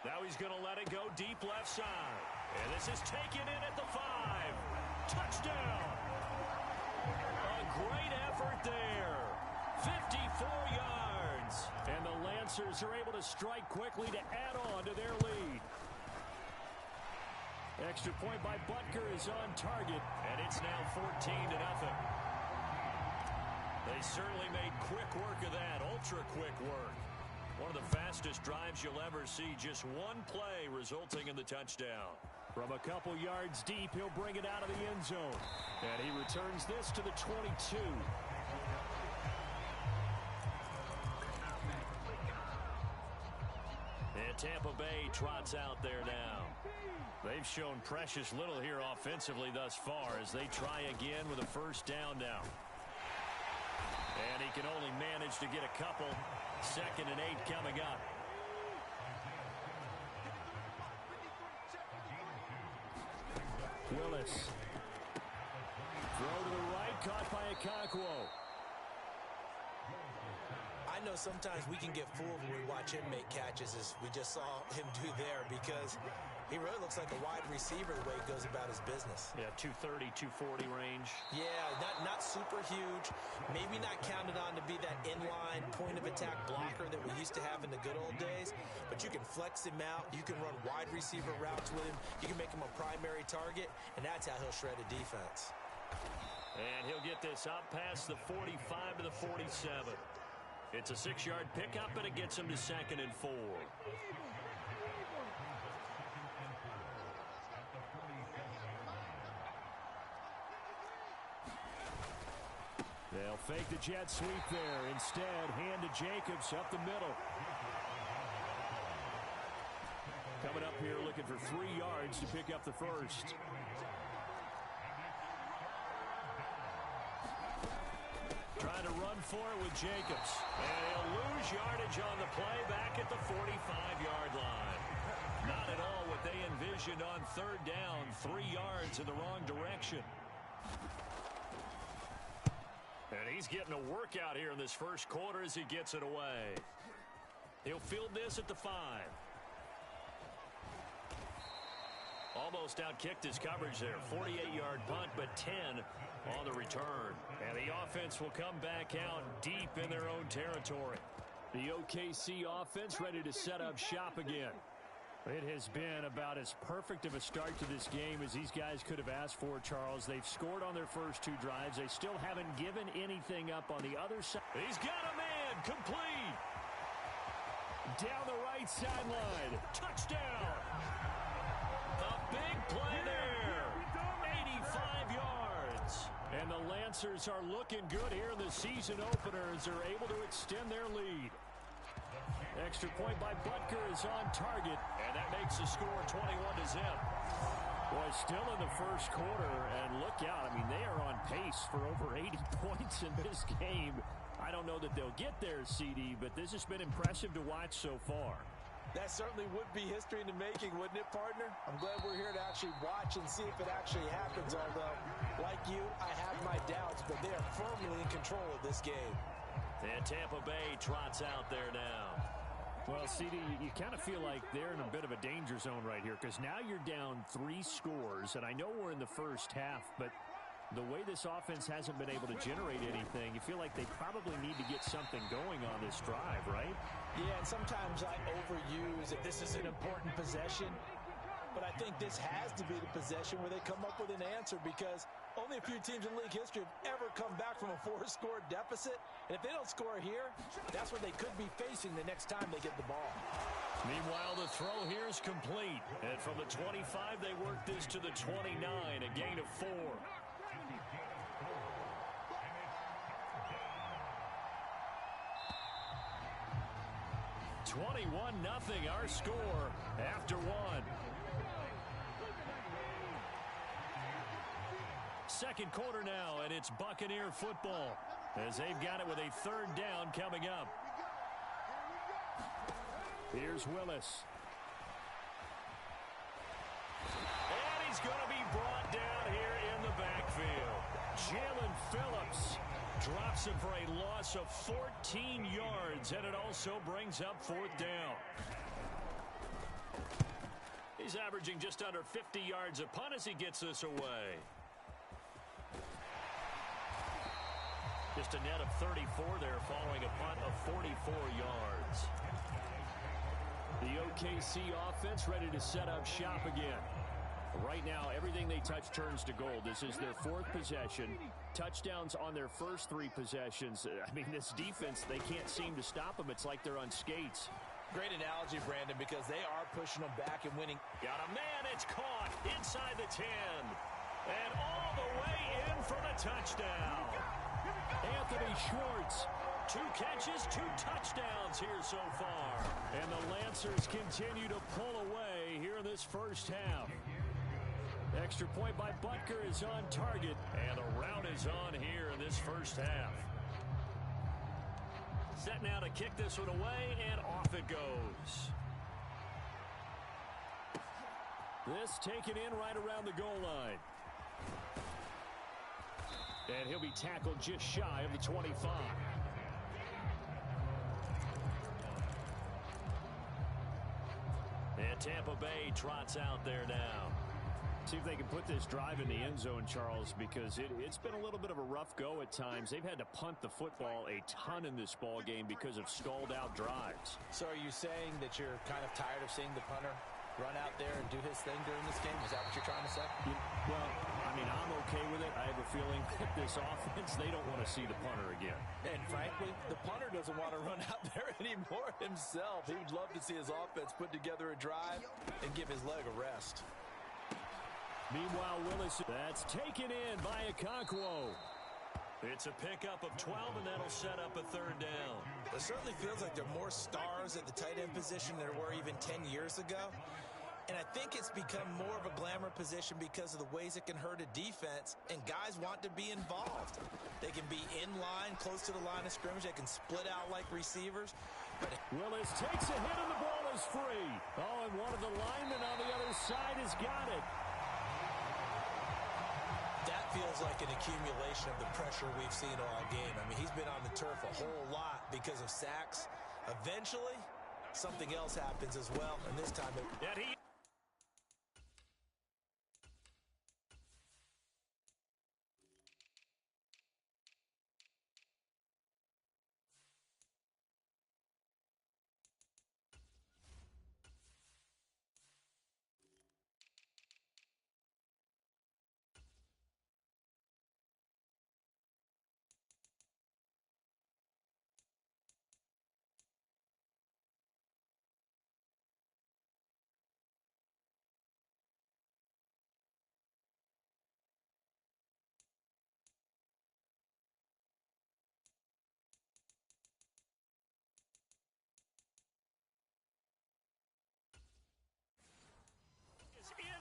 Now he's going to let it go deep left side. And this is taken in at the 5. Touchdown. A great effort there. 54 yards. And the Lancers are able to strike quickly to add on to their lead. Extra point by Butker is on target, and it's now 14-0. They certainly made quick work of that, ultra-quick work. One of the fastest drives you'll ever see, just one play resulting in the touchdown. From a couple yards deep, he'll bring it out of the end zone. And he returns this to the 22. And Tampa Bay trots out there now. They've shown precious little here offensively thus far as they try again with a first down now. And he can only manage to get a couple. 2nd and 8 coming up. Willis. Throw to the right, caught by Okonkwo. I know sometimes we can get fooled when we watch him make catches, as we just saw him do there, because he really looks like a wide receiver the way he goes about his business. Yeah, 230, 240 range. Yeah, not super huge. Maybe not counted on to be that inline point-of-attack blocker that we used to have in the good old days, but you can flex him out. You can run wide receiver routes with him. You can make him a primary target, and that's how he'll shred a defense. And he'll get this up past the 45 to the 47. It's a 6-yard pickup, and it gets him to 2nd and 4. They'll fake the jet sweep there. Instead, hand to Jacobs up the middle. Coming up here looking for 3 yards to pick up the first. Trying to run for it with Jacobs. And he'll lose yardage on the play back at the 45-yard line. Not at all what they envisioned on 3rd down. 3 yards in the wrong direction. And he's getting a workout here in this first quarter as he gets it away. He'll field this at the 5. Almost outkicked his coverage there. 48-yard punt, but 10 on the return. And the offense will come back out deep in their own territory. The OKC offense ready to set up shop again. It has been about as perfect of a start to this game as these guys could have asked for, Charles. They've scored on their first 2 drives. They still haven't given anything up on the other side. He's got a man complete. Down the right sideline. Touchdown. A big play there. 85 yards. And the Lancers are looking good here in the season opener as they're able to extend their lead. Extra point by Butker is on target, and that makes the score 21-0. Boy, still in the first quarter, and look out. I mean, they are on pace for over 80 points in this game. I don't know that they'll get there, CD, but this has been impressive to watch so far. That certainly would be history in the making, wouldn't it, partner? I'm glad we're here to actually watch and see if it actually happens, although, like you, I have my doubts, but they are firmly in control of this game. And Tampa Bay trots out there now. Well, CD, you kind of feel like they're in a bit of a danger zone right here because now you're down 3 scores, and I know we're in the first half, but the way this offense hasn't been able to generate anything, you feel like they probably need to get something going on this drive, right? Yeah, and sometimes I overuse if this is an important possession, but I think this has to be the possession where they come up with an answer because only a few teams in league history have ever come back from a 4-score deficit. And if they don't score here, that's what they could be facing the next time they get the ball. Meanwhile, the throw here is complete. And from the 25, they work this to the 29, a gain of 4. $21-0 our score after 1. Second quarter now, and it's Buccaneer football as they've got it with a 3rd down coming up. Here's Willis. And he's going to be brought down here in the backfield. Jalen Phillips drops him for a loss of 14 yards, and it also brings up 4th down. He's averaging just under 50 yards a punt as he gets this away. Just a net of 34 there following a punt of 44 yards. The OKC offense ready to set up shop again. Right now, everything they touch turns to gold. This is their 4th possession. Touchdowns on their first 3 possessions. I mean, this defense, they can't seem to stop them. It's like they're on skates. Great analogy, Brandon, because they are pushing them back and winning. Got a man, it's caught inside the 10. And all the way in for the touchdown. Anthony Schwartz 2 catches, 2 touchdowns here so far. And the Lancers continue to pull away here in this first half. Extra point by Butker is on target, and the route is on here in this first half. Set now to kick this one away, and off it goes. This taken in right around the goal line. And he'll be tackled just shy of the 25. And Tampa Bay trots out there now. See if they can put this drive in the end zone, Charles, because it's been a little bit of a rough go at times. They've had to punt the football a ton in this ball game because of stalled out drives. So are you saying that you're kind of tired of seeing the punter run out there and do his thing during this game? Is that what you're trying to say? Well, I mean, I'm okay with it. I have a feeling that this offense, they don't want to see the punter again. And frankly, the punter doesn't want to run out there anymore himself. He would love to see his offense put together a drive and give his leg a rest. Meanwhile, Willis, that's taken in by Okonkwo. It's a pickup of 12, and that'll set up a 3rd down. It certainly feels like there are more stars at the tight end position than there were even 10 years ago. And I think it's become more of a glamour position because of the ways it can hurt a defense, and guys want to be involved. They can be in line, close to the line of scrimmage. They can split out like receivers. But Willis takes a hit, and the ball is free. Oh, and one of the linemen on the other side has got it. That feels like an accumulation of the pressure we've seen all game. I mean, he's been on the turf a whole lot because of sacks. Eventually, something else happens as well, and this time it...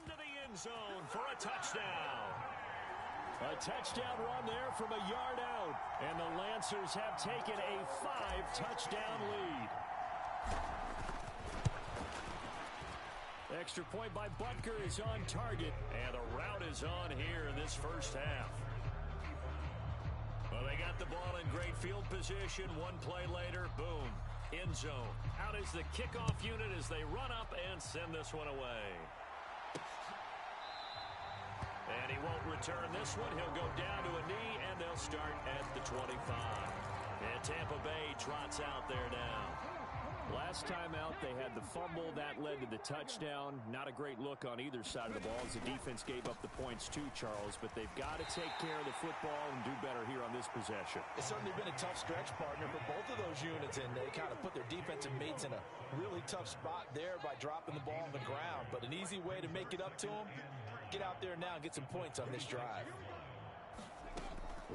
into the end zone for a touchdown. A touchdown run there from a yard out. And the Lancers have taken a 5-touchdown lead. Extra point by Butker is on target. And the route is on here in this first half. Well, they got the ball in great field position. One play later, boom, end zone. Out is the kickoff unit as they run up and send this one away. And he won't return this one. He'll go down to a knee, and they'll start at the 25. And Tampa Bay trots out there now. Last time out, they had the fumble. That led to the touchdown. Not a great look on either side of the ball as the defense gave up the points too, Charles. But they've got to take care of the football and do better here on this possession. It's certainly been a tough stretch, partner, for both of those units, and they kind of put their defensive mates in a really tough spot there by dropping the ball on the ground. But an easy way to make it up to them, get out there now and get some points on this drive.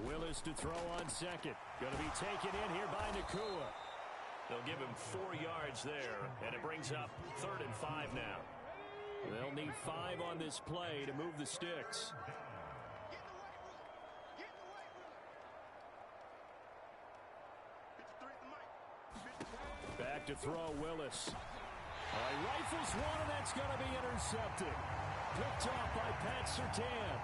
Willis to throw on second. Going to be taken in here by Nakua. They'll give him 4 yards there, and it brings up 3rd and 5 now. They'll need 5 on this play to move the sticks. Back to throw, Willis. He rifles one, and that's going to be intercepted. Picked off by Pat Surtain.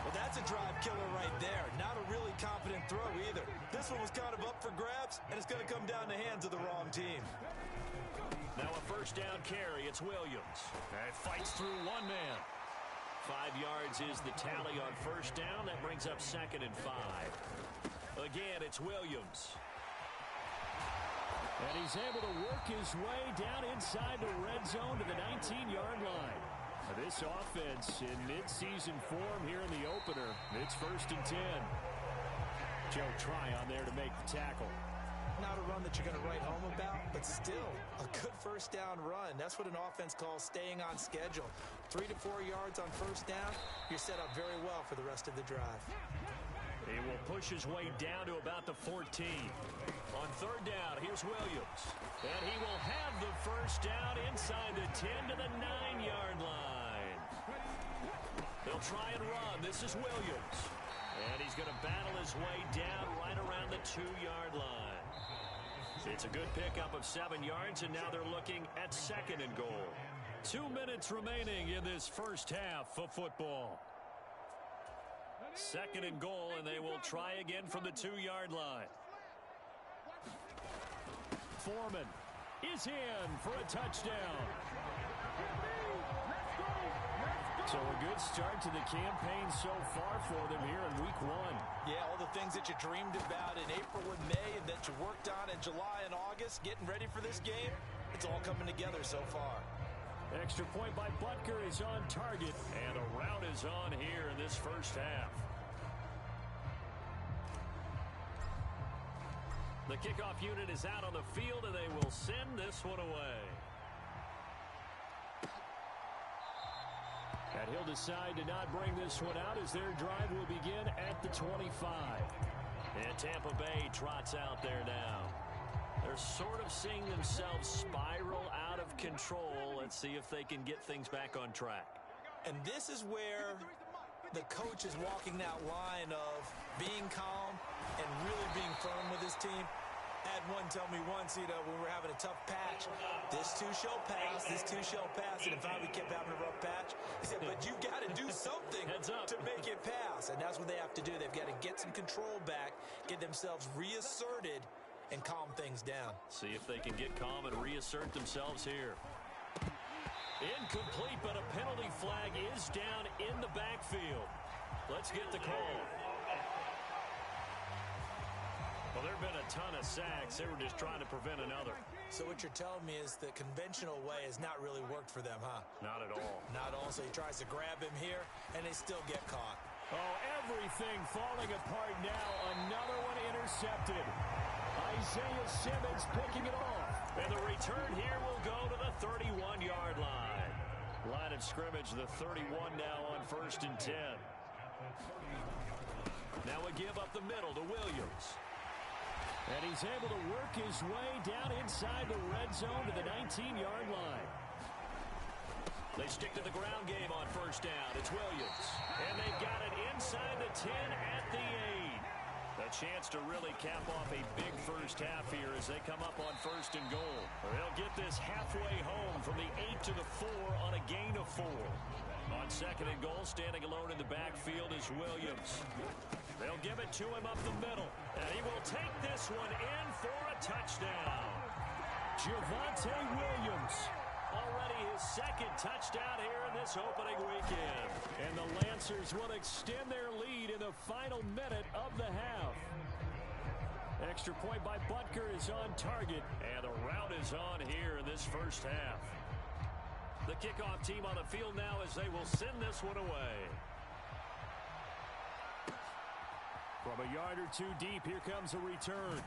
Well, that's a drive killer right there. Not a really confident throw either. This one was kind of up for grabs, and it's going to come down the hands of the wrong team. Now a first down carry. It's Williams. And fights through one man. 5 yards is the tally on first down. That brings up 2nd and 5. Again, it's Williams. And he's able to work his way down inside the red zone to the 19-yard line. This offense in mid-season form here in the opener. It's 1st and 10. Joe Tryon there to make the tackle. Not a run that you're going to write home about, but still a good first down run. That's what an offense calls staying on schedule. 3 to 4 yards on first down, you're set up very well for the rest of the drive. He will push his way down to about the 14. On third down, here's Williams. And he will have the first down inside the 10 to the 9-yard line. They'll try and run. This is Williams. And he's going to battle his way down right around the 2-yard line. It's a good pickup of 7 yards, and now they're looking at 2nd and goal. 2 minutes remaining in this first half of football. 2nd and goal, and they will try again from the 2-yard line. Foreman is in for a touchdown. So a good start to the campaign so far for them here in week 1. Yeah, all the things that you dreamed about in April and May and that you worked on in July and August, getting ready for this game, it's all coming together so far. Extra point by Butker is on target, and a rout is on here in this first half. The kickoff unit is out on the field, and they will send this one away. And he'll decide to not bring this one out as their drive will begin at the 25. And Tampa Bay trots out there now. They're sort of seeing themselves spiral out of control. Let's see if they can get things back on track. And this is where the coach is walking that line of being calm and really being firm with his team. I had one tell me once, when we were having a tough patch, this too shall pass, this too shall pass. And if we kept having a rough patch, he said, but you got to do something to make it pass. And that's what they have to do. They've got to get some control back, get themselves reasserted, and calm things down. See if they can get calm and reassert themselves here. Incomplete, but a penalty flag is down in the backfield. Let's get the call. Well, there have been a ton of sacks. They were just trying to prevent another. So what you're telling me is the conventional way has not really worked for them, huh? Not at all. Not all. So he tries to grab him here, and they still get caught. Oh, everything falling apart now. Another one intercepted. Isaiah Simmons picking it off. And the return here will go to the 31-yard line. Line of scrimmage, the 31 now on 1st and 10. Now a give up the middle to Williams. And he's able to work his way down inside the red zone to the 19-yard line. They stick to the ground game on 1st down. It's Williams. And they've got it inside the 10 at the 8. A chance to really cap off a big first half here as they come up on 1st and goal. They'll get this halfway home from the 8 to the 4 on a gain of 4. On 2nd and goal, standing alone in the backfield is Williams. They'll give it to him up the middle. And he will take this one in for a touchdown. Javonte Williams. Already his 2nd touchdown here in this opening weekend. And the Lancers will extend their lead in the final minute of the half. Extra point by Butker is on target. And the rout is on here in this first half. The kickoff team on the field now as they will send this one away. From a yard or two deep, here comes a return.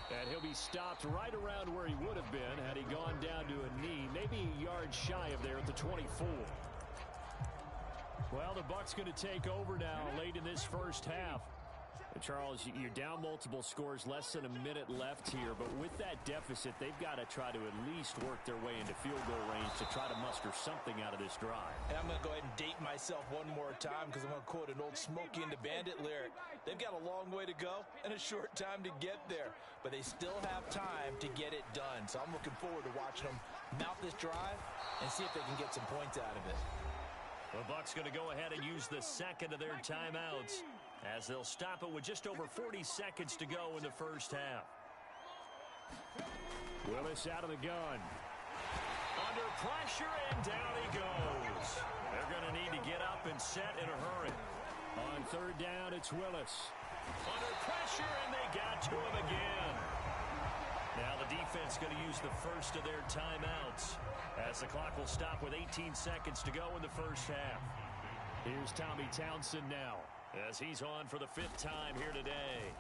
And he'll be stopped right around where he would have been had he gone down to a knee, maybe a yard shy of there at the 24. Well, the Bucs going to take over now late in this first half. And Charles, you're down multiple scores, less than a minute left here. But with that deficit, they've got to try to at least work their way into field goal range to try to muster something out of this drive. And I'm going to go ahead and date myself one more time because I'm going to quote an old Smokey and the Bandit lyric. They've got a long way to go and a short time to get there. But they still have time to get it done. So I'm looking forward to watching them mount this drive and see if they can get some points out of it. The Bucs going to go ahead and use the 2nd of their timeouts as they'll stop it with just over 40 seconds to go in the first half. Willis out of the gun. Under pressure, and down he goes. They're going to need to get up and set in a hurry. On 3rd down, it's Willis. Under pressure, and they got to him again. Now the defense going to use the first of their timeouts as the clock will stop with 18 seconds to go in the first half. Here's Tommy Townsend now as he's on for the 5th time here today.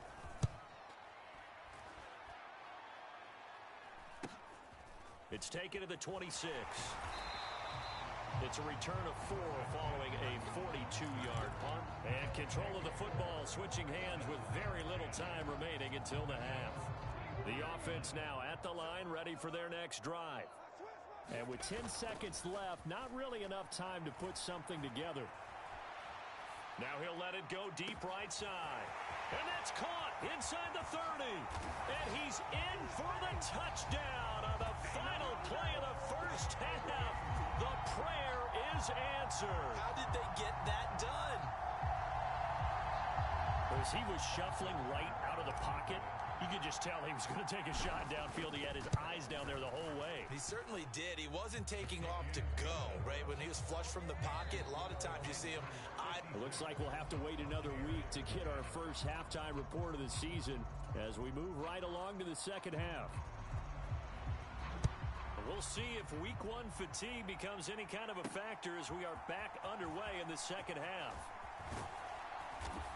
It's taken to the 26. It's a return of 4 following a 42-yard punt. And control of the football switching hands with very little time remaining until the half. The offense now at the line, ready for their next drive. And with 10 seconds left, not really enough time to put something together. Now he'll let it go deep right side. And that's caught inside the 30. And he's in for the touchdown on the final play of the first half. The prayer is answered. How did they get that done? As he was shuffling right out of the pocket, you could just tell he was going to take a shot downfield. He had his eyes down there the whole way. He certainly did. He wasn't taking off to go, right? When he was flush from the pocket, a lot of times you see him. It looks like we'll have to wait another week to get our first halftime report of the season as we move right along to the second half. We'll see if week 1 fatigue becomes any kind of a factor as we are back underway in the second half.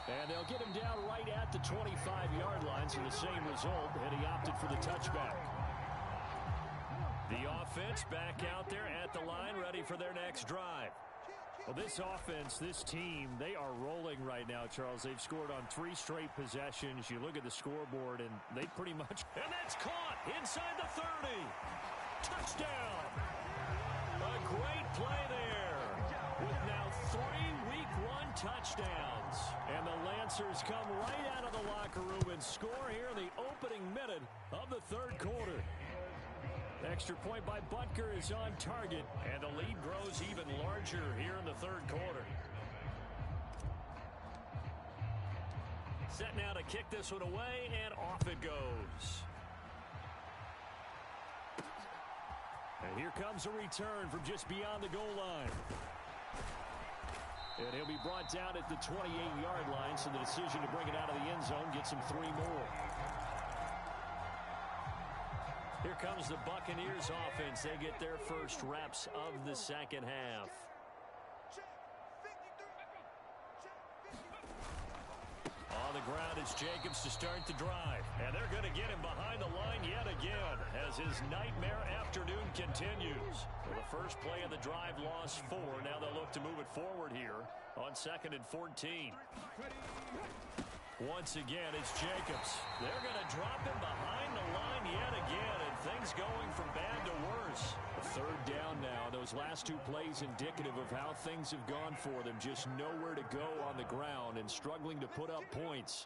And they'll get him down right at the 25-yard line, so the same result, and he opted for the touchback. The offense back out there at the line, ready for their next drive. Well, this offense, this team, they are rolling right now, Charles. They've scored on 3 straight possessions. You look at the scoreboard, and they pretty much... And that's caught inside the 30. Touchdown. A great play there with now 3 Week 1 touchdowns. And the Lancers come right out of the locker room and score here in the opening minute of the third quarter. Extra point by Butker is on target, and the lead grows even larger here in the third quarter. Set now to kick this one away, and off it goes. And here comes a return from just beyond the goal line. And he'll be brought down at the 28-yard line, so the decision to bring it out of the end zone gets him 3 more. Here comes the Buccaneers offense. They get their first reps of the second half. On the ground is Jacobs to start the drive. And they're going to get him behind the line yet again as his nightmare afternoon continues. For the first play of the drive, lost 4. Now they'll look to move it forward here on 2nd and 14. Once again, it's Jacobs. They're going to drop him behind the line yet again, and things going from bad to worse. A third down now. Those last 2 plays indicative of how things have gone for them. Just nowhere to go on the ground and struggling to put up points.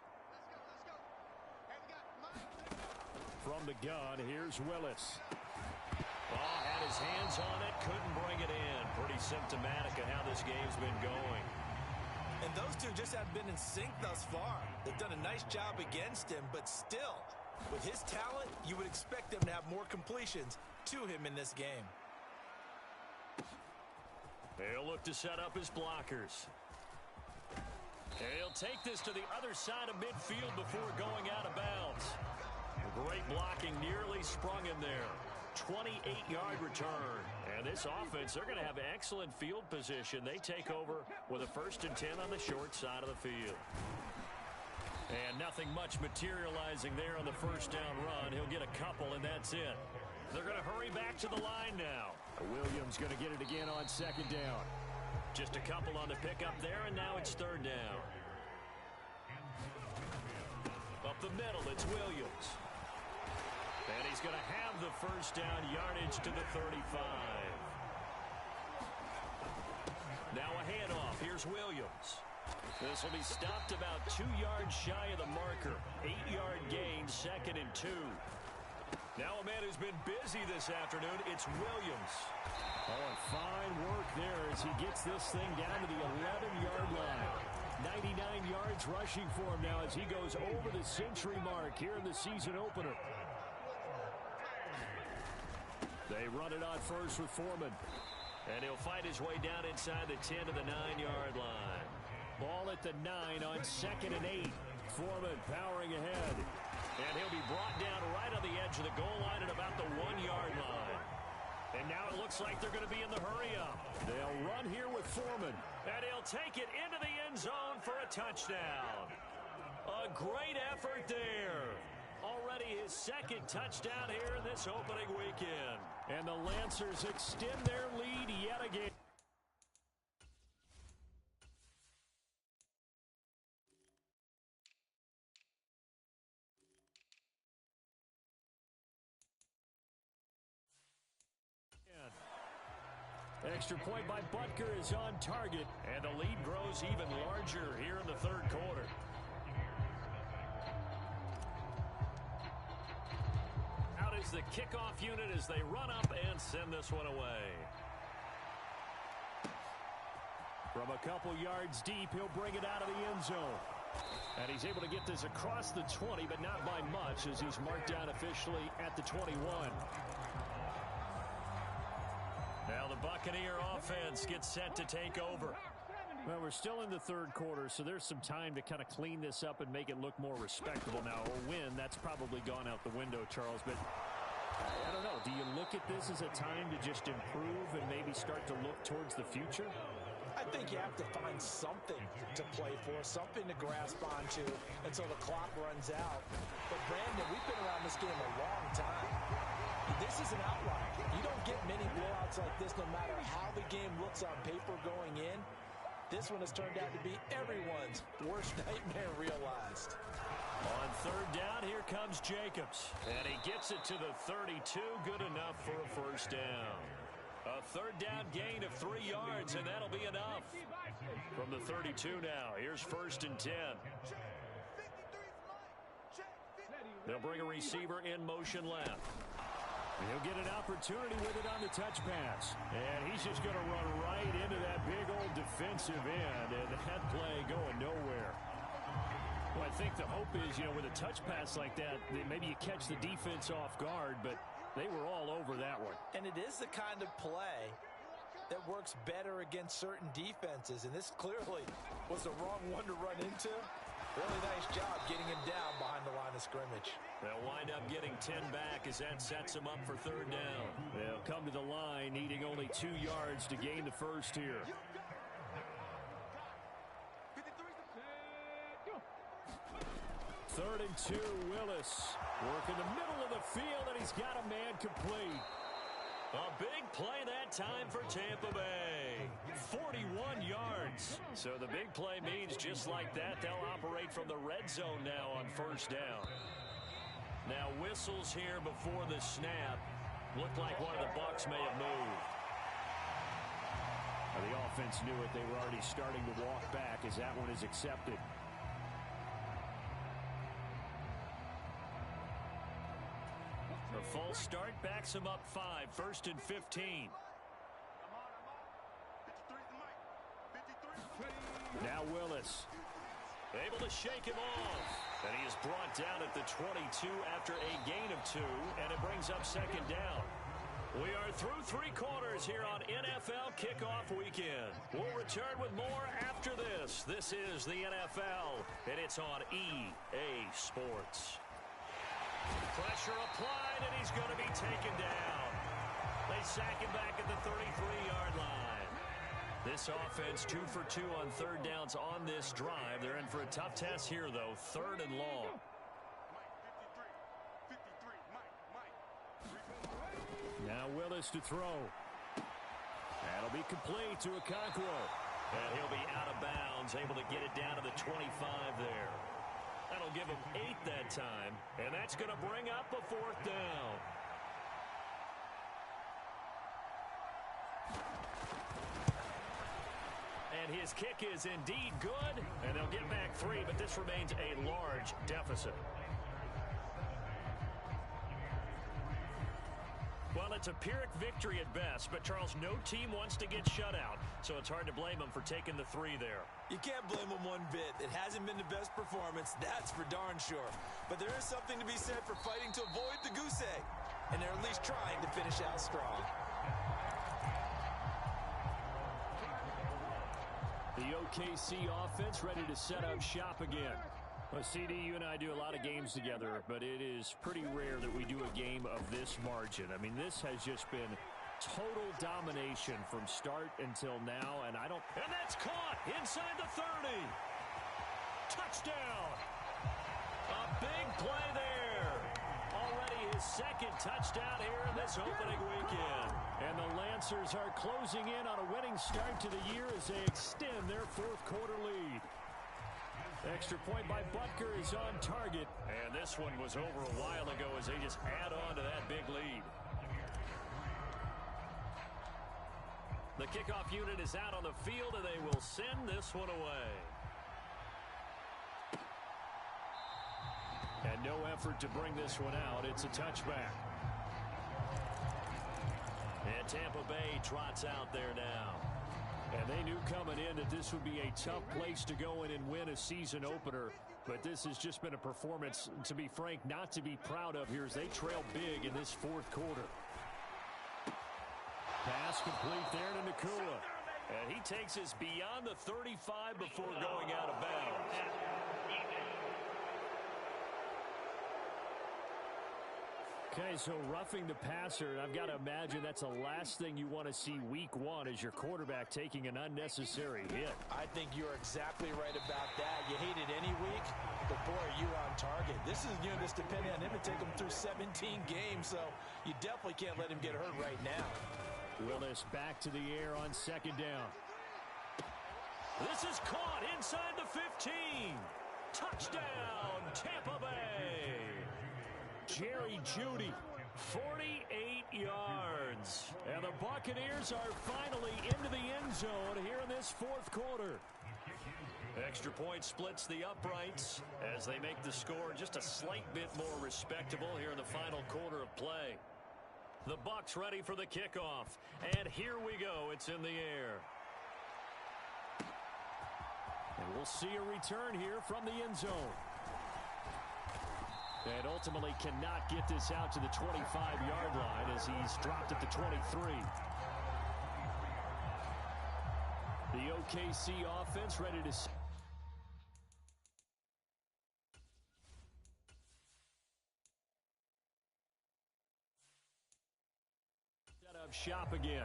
From the gun, here's Willis. Oh, had his hands on it, couldn't bring it in. Pretty symptomatic of how this game's been going. And those two just haven't been in sync thus far. They've done a nice job against him, but still, with his talent, you would expect them to have more completions to him in this game. They'll look to set up his blockers. He'll take this to the other side of midfield before going out of bounds. Great blocking, nearly sprung him there. 28-yard return. And this offense, they're going to have excellent field position. They take over with a 1st and 10 on the short side of the field. And nothing much materializing there on the first down run. He'll get a couple, and that's it. They're going to hurry back to the line now. Williams going to get it again on 2nd down. Just a couple on the pickup there, and now it's 3rd down. Up the middle, it's Williams. And he's going to have the first down, yardage to the 35. Now a handoff. Here's Williams. This will be stopped about 2 yards shy of the marker. 8-yard gain, 2nd and 2. Now a man who's been busy this afternoon, it's Williams. Oh, and fine work there as he gets this thing down to the 11-yard line. 99 yards rushing for him now as he goes over the century mark here in the season opener. They run it on first with Foreman. And he'll fight his way down inside the 10 to the 9-yard line. Ball at the 9 on 2nd and 8. Foreman powering ahead. And he'll be brought down right on the edge of the goal line at about the 1-yard line. And now it looks like they're going to be in the hurry-up. They'll run here with Foreman. And he'll take it into the end zone for a touchdown. A great effort there. Already his 2nd touchdown here in this opening weekend. And the Lancers extend their lead yet again. extra point by Butker is on target, and the lead grows even larger here in the third quarter. Out is the kickoff unit as they run up and send this one away. From a couple yards deep, he'll bring it out of the end zone. And he's able to get this across the 20, but not by much as he's marked down officially at the 21. Now the Buccaneer offense gets set to take over. Well, we're still in the third quarter, so there's some time to kind of clean this up and make it look more respectable. Now, a win, that's probably gone out the window, Charles, but I don't know. Do you look at this as a time to just improve and maybe start to look towards the future? I think you have to find something to play for, something to grasp onto until the clock runs out. But, Brandon, we've been around this game a long time. This is an outlier. You don't get many blowouts like this no matter how the game looks on paper going in. This one has turned out to be everyone's worst nightmare realized. On third down, here comes Jacobs. And he gets it to the 32. Good enough for a first down. A third down gain of 3 yards, and that'll be enough. From the 32 now, here's 1st and 10. They'll bring a receiver in motion left. He'll get an opportunity with it on the touch pass. And he's just going to run right into that big old defensive end, and that play going nowhere. Well, I think the hope is, with a touch pass like that, maybe you catch the defense off guard, but they were all over that one. And it is the kind of play that works better against certain defenses, and this clearly was the wrong one to run into. Really nice job getting him down behind the line of scrimmage. They'll wind up getting 10 back as that sets him up for third down. They'll come to the line needing only 2 yards to gain the first here. Third and 2, Willis. Work in the middle of the field, and he's got a man complete. A big play that time for Tampa Bay. 41 yards. So the big play means just like that, they'll operate from the red zone now on first down. Now whistles here before the snap. Looked like one of the Bucs may have moved. Well, the offense knew it. They were already starting to walk back as that one is accepted. The false start backs him up 5. 1st and 15. Now Willis. Able to shake him off. And he is brought down at the 22 after a gain of 2. And it brings up 2nd down. We are through 3 quarters here on NFL Kickoff Weekend. We'll return with more after this. This is the NFL, and it's on EA Sports. Pressure applied, and he's going to be taken down. They sack him back at the 33-yard line. This offense 2 for 2 on third downs on this drive. They're in for a tough test here, though. 3rd and long. Now Willis to throw. That'll be complete to Okonkwo. And he'll be out of bounds, able to get it down to the 25 there. That'll give him 8 that time, and that's going to bring up a 4th down. And his kick is indeed good, and they'll get back 3, but this remains a large deficit. Well, it's a Pyrrhic victory at best, but Charles, no team wants to get shut out, so it's hard to blame them for taking the 3 there. You can't blame them one bit. It hasn't been the best performance, that's for darn sure. But there is something to be said for fighting to avoid the goose egg, and they're at least trying to finish out strong. The OKC offense ready to set up shop again. Well, CD, you and I do a lot of games together, but it is pretty rare that we do a game of this margin. I mean, this has just been total domination from start until now, and and that's caught inside the 30. Touchdown. A big play there. Already his 2nd touchdown here in this opening weekend. And the Lancers are closing in on a winning start to the year as they extend their 4th quarter lead. Extra point by Butker is on target. And this one was over a while ago as they just add on to that big lead. The kickoff unit is out on the field, and they will send this one away. And no effort to bring this one out. It's a touchback. And Tampa Bay trots out there now. And they knew coming in that this would be a tough place to go in and win a season opener. But this has just been a performance, to be frank, not to be proud of here as they trail big in this fourth quarter. Pass complete there to Nakua. And he takes us beyond the 35 before going out of bounds. Okay, so roughing the passer, and I've got to imagine that's the last thing you want to see week one as your quarterback taking an unnecessary hit. I think you're exactly right about that. You hate it any week, but boy, are you on target. This is a unit that's depending on him to take him through 17 games, so you definitely can't let him get hurt right now. Willis back to the air on second down. This is caught inside the 15. Touchdown, Tampa Bay. Jerry Jeudy, 48 yards. And the Buccaneers are finally into the end zone here in this fourth quarter. Extra point splits the uprights as they make the score just a slight bit more respectable here in the final quarter of play. The Bucs ready for the kickoff. And here we go. It's in the air. And we'll see a return here from the end zone. And ultimately cannot get this out to the 25-yard line as he's dropped at the 23. The OKC offense ready to set up shop again.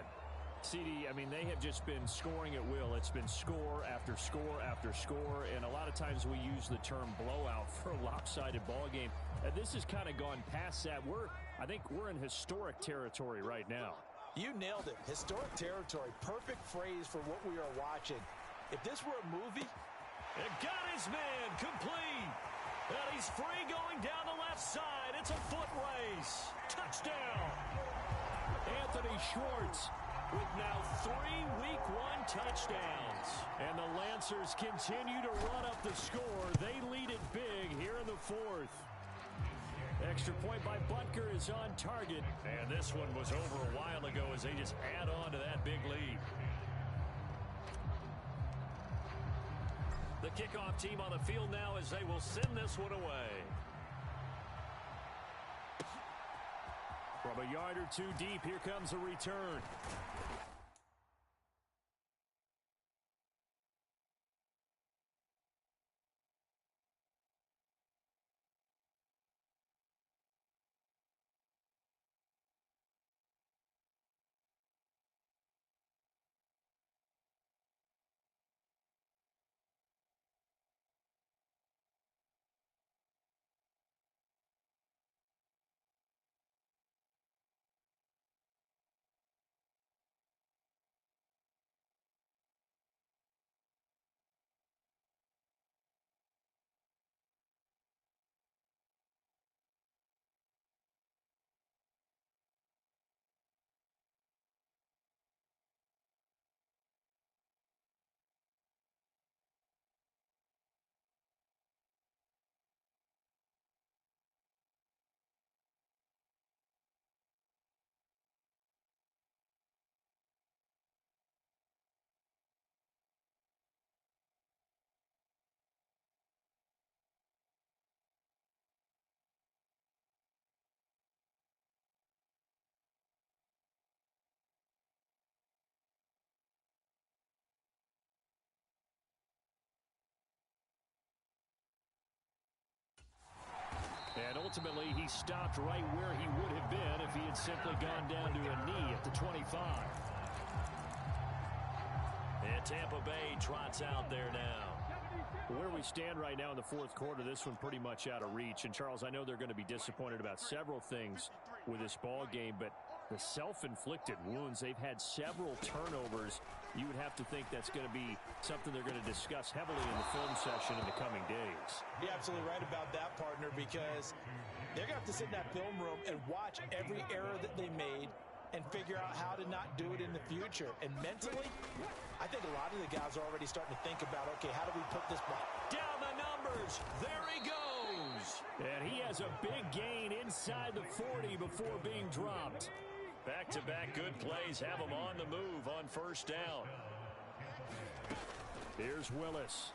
CD, I mean, they have just been scoring at will. It's been score after score after score, and a lot of times we use the term blowout for a lopsided ball game. And this has kind of gone past that. I think we're in historic territory right now. You nailed it. Historic territory. Perfect phrase for what we are watching. If this were a movie. And got his man complete. And he's free going down the left side. It's a foot race. Touchdown. Anthony Schwartz with now 3 Week 1 touchdowns. And the Lancers continue to run up the score. They lead it big here in the fourth. Extra point by Butker is on target. And this one was over a while ago as they just add on to that big lead. The kickoff team on the field now as they will send this one away. From a yard or two deep, here comes a return. And ultimately, he stopped right where he would have been if he had simply gone down to a knee at the 25. And Tampa Bay trots out there now. Where we stand right now in the fourth quarter, this one pretty much out of reach. And, Charles, I know they're going to be disappointed about several things with this ball game, but the self-inflicted wounds, they've had several turnovers. You would have to think that's going to be something they're going to discuss heavily in the film session in the coming days. You're absolutely right about that, partner, because they're going to have to sit in that film room and watch every error that they made, and figure out how to not do it in the future. And mentally, I think a lot of the guys are already starting to think about, okay, how do we put this back? Down the numbers. There he goes. And he has a big gain inside the 40 before being dropped. Back-to-back good plays have him on the move on first down. Here's Willis.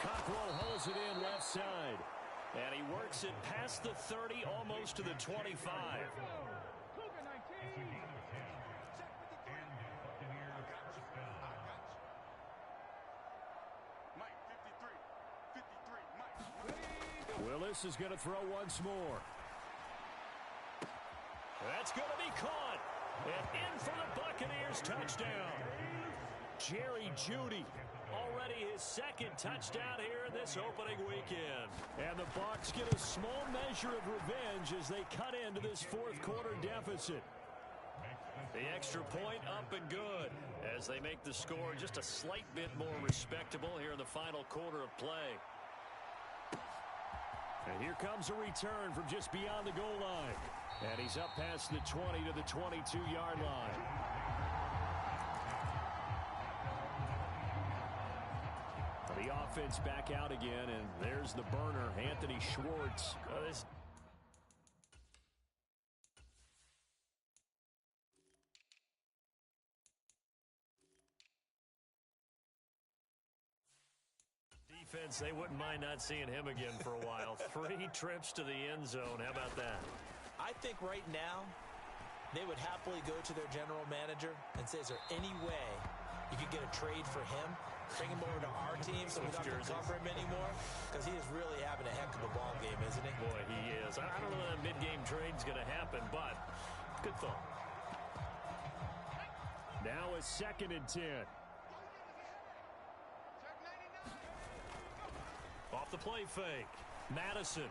Cockrell holds it in left side. And he works it past the 30, almost to the 25. Willis is going to throw once more. That's going to be caught. And in for the Buccaneers touchdown. Jerry Jeudy, already his second touchdown here in this opening weekend. And the Bucs get a small measure of revenge as they cut into this fourth quarter deficit. The extra point up and good as they make the score just a slight bit more respectable here in the final quarter of play. And here comes a return from just beyond the goal line. And he's up past the 20 to the 22-yard line. The offense back out again, and there's the burner, Anthony Schwartz. Defense, they wouldn't mind not seeing him again for a while. 3 trips to the end zone. How about that? I think right now they would happily go to their general manager and say, is there any way you could get a trade for him? Bring him over to our team so we don't have to cover him anymore? Because he is really having a heck of a ball game, isn't he? Boy, he is. I don't know that mid-game trade's going to happen, but good thought. Now a 2nd and 10. Off the play fake. Madison.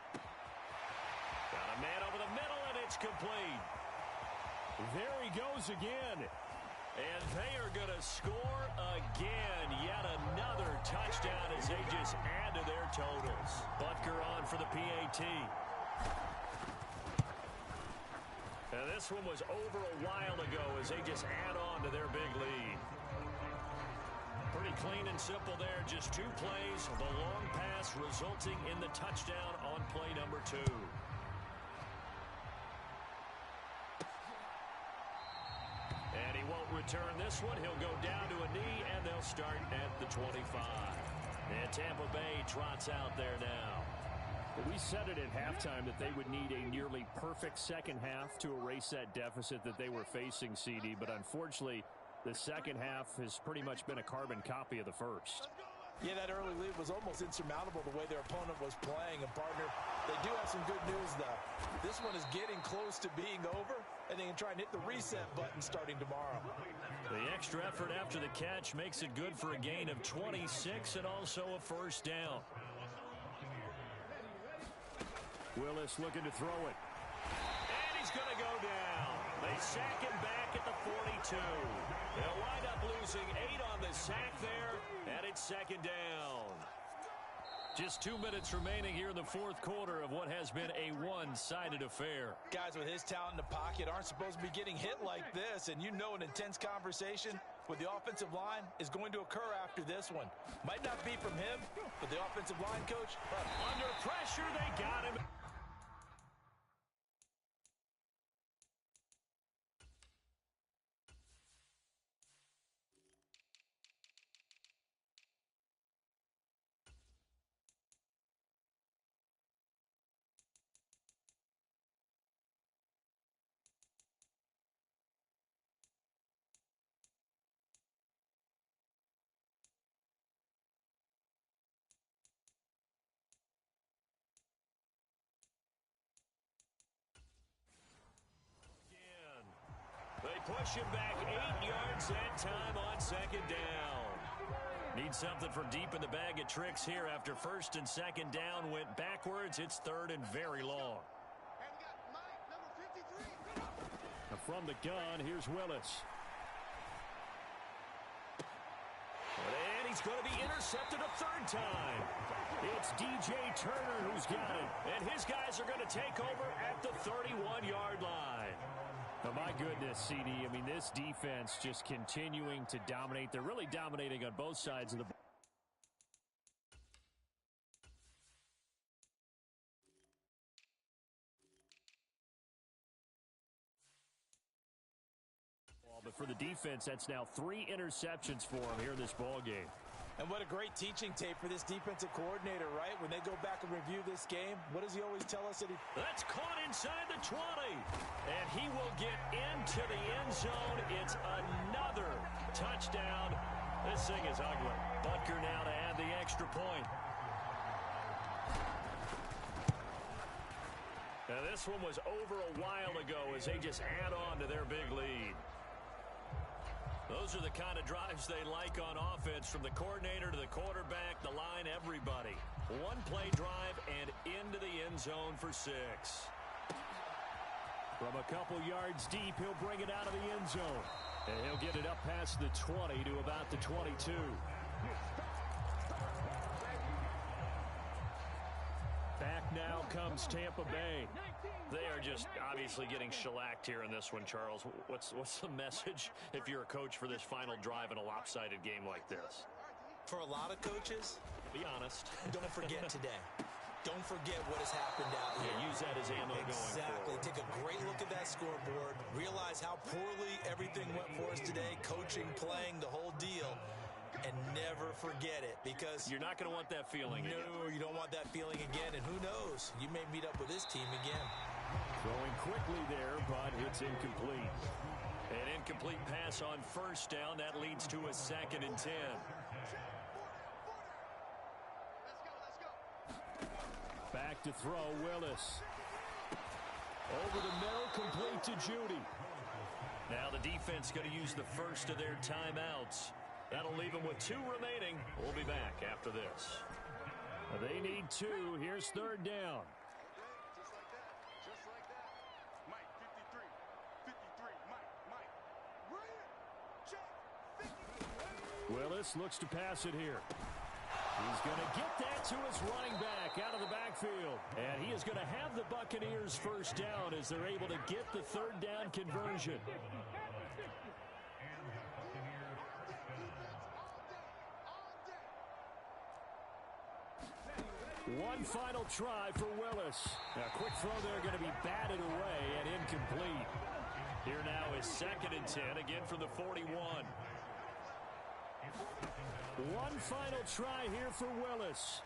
Got a man over the middle, and it's complete. There he goes again. And they are going to score again. Yet another touchdown as they just add to their totals. Butker on for the PAT. And this one was over a while ago as they just add on to their big lead. Pretty clean and simple there. Just 2 plays. The long pass resulting in the touchdown on play number 2. And he won't return this one. He'll go down to a knee, and they'll start at the 25. And Tampa Bay trots out there now. We said it at halftime that they would need a nearly perfect second half to erase that deficit that they were facing, CD. But unfortunately, the second half has pretty much been a carbon copy of the first. Yeah, that early lead was almost insurmountable the way their opponent was playing. And, partner, they do have some good news, though. This one is getting close to being over, and they can try and hit the reset button starting tomorrow. The extra effort after the catch makes it good for a gain of 26 and also a first down. Willis looking to throw it. And he's going to go down. They sack him back at the 42. They'll wind up losing 8 on the sack there, and it's 2nd down. Just 2 minutes remaining here in the fourth quarter of what has been a one-sided affair. Guys with his talent in the pocket aren't supposed to be getting hit like this, and you know an intense conversation with the offensive line is going to occur after this one. Might not be from him, but the offensive line coach, under pressure, they got him. Push him back 8 yards that time on 2nd down. Need something from deep in the bag of tricks here after 1st and 2nd down went backwards. It's 3rd and very long. From the gun, here's Willis. And he's going to be intercepted a 3rd time. It's DJ Turner who's got it. And his guys are going to take over at the 31-yard line. Oh, my goodness, CD. I mean, this defense just continuing to dominate. They're really dominating on both sides of the ball. But for the defense, that's now 3 interceptions for them here in this ball game. And what a great teaching tape for this defensive coordinator, right? When they go back and review this game, what does he always tell us? That's caught inside the 20. And he will get into the end zone. It's another touchdown. This thing is ugly. Butker now to add the extra point. Now this one was over a while ago as they just add on to their big lead. Those are the kind of drives they like on offense, from the coordinator to the quarterback, the line, everybody. One-play drive and into the end zone for 6. From a couple yards deep, he'll bring it out of the end zone. And he'll get it up past the 20 to about the 22. Back now comes Tampa Bay. They are just obviously getting shellacked here in this one, Charles. What's the message if you're a coach for this final drive in a lopsided game like this? For a lot of coaches, be honest. Don't forget today. Don't forget what has happened out here. Yeah, use that as ammo going forward. Exactly. Take a great look at that scoreboard. Realize how poorly everything went for us today. Coaching, playing, the whole deal. And never forget it, because you're not going to want that feeling again. No, you don't want that feeling again. And who knows? You may meet up with this team again. Throwing quickly there, but it's incomplete. An incomplete pass on first down. That leads to a 2nd and 10. Back to throw, Willis. Over the middle, complete to Judy. Now the defense going to use the first of their timeouts. That'll leave them with 2 remaining. We'll be back after this. They need 2. Here's 3rd down. Just like that. Mike, 53, Mike. Check. Willis looks to pass it here. He's going to get that to his running back out of the backfield. And he is going to have the Buccaneers first down as they're able to get the 3rd down conversion. One final try for Willis. A quick throw there, going to be batted away and incomplete. Here now is 2nd and 10, again from the 41. One final try here for Willis.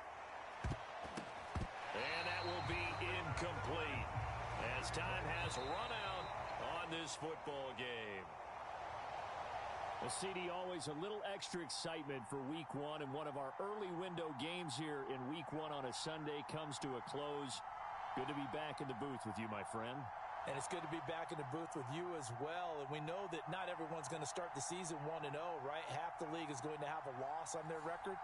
And that will be incomplete as time has run out on this football game. Well, CD, always a little extra excitement for Week 1, and one of our early window games here in Week 1 on a Sunday comes to a close. Good to be back in the booth with you, my friend. And it's good to be back in the booth with you as well. And we know that not everyone's going to start the season 1-0, right? Half the league is going to have a loss on their record.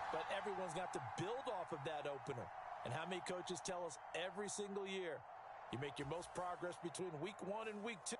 But everyone's going to have to build off of that opener. And how many coaches tell us every single year, you make your most progress between Week 1 and Week 2.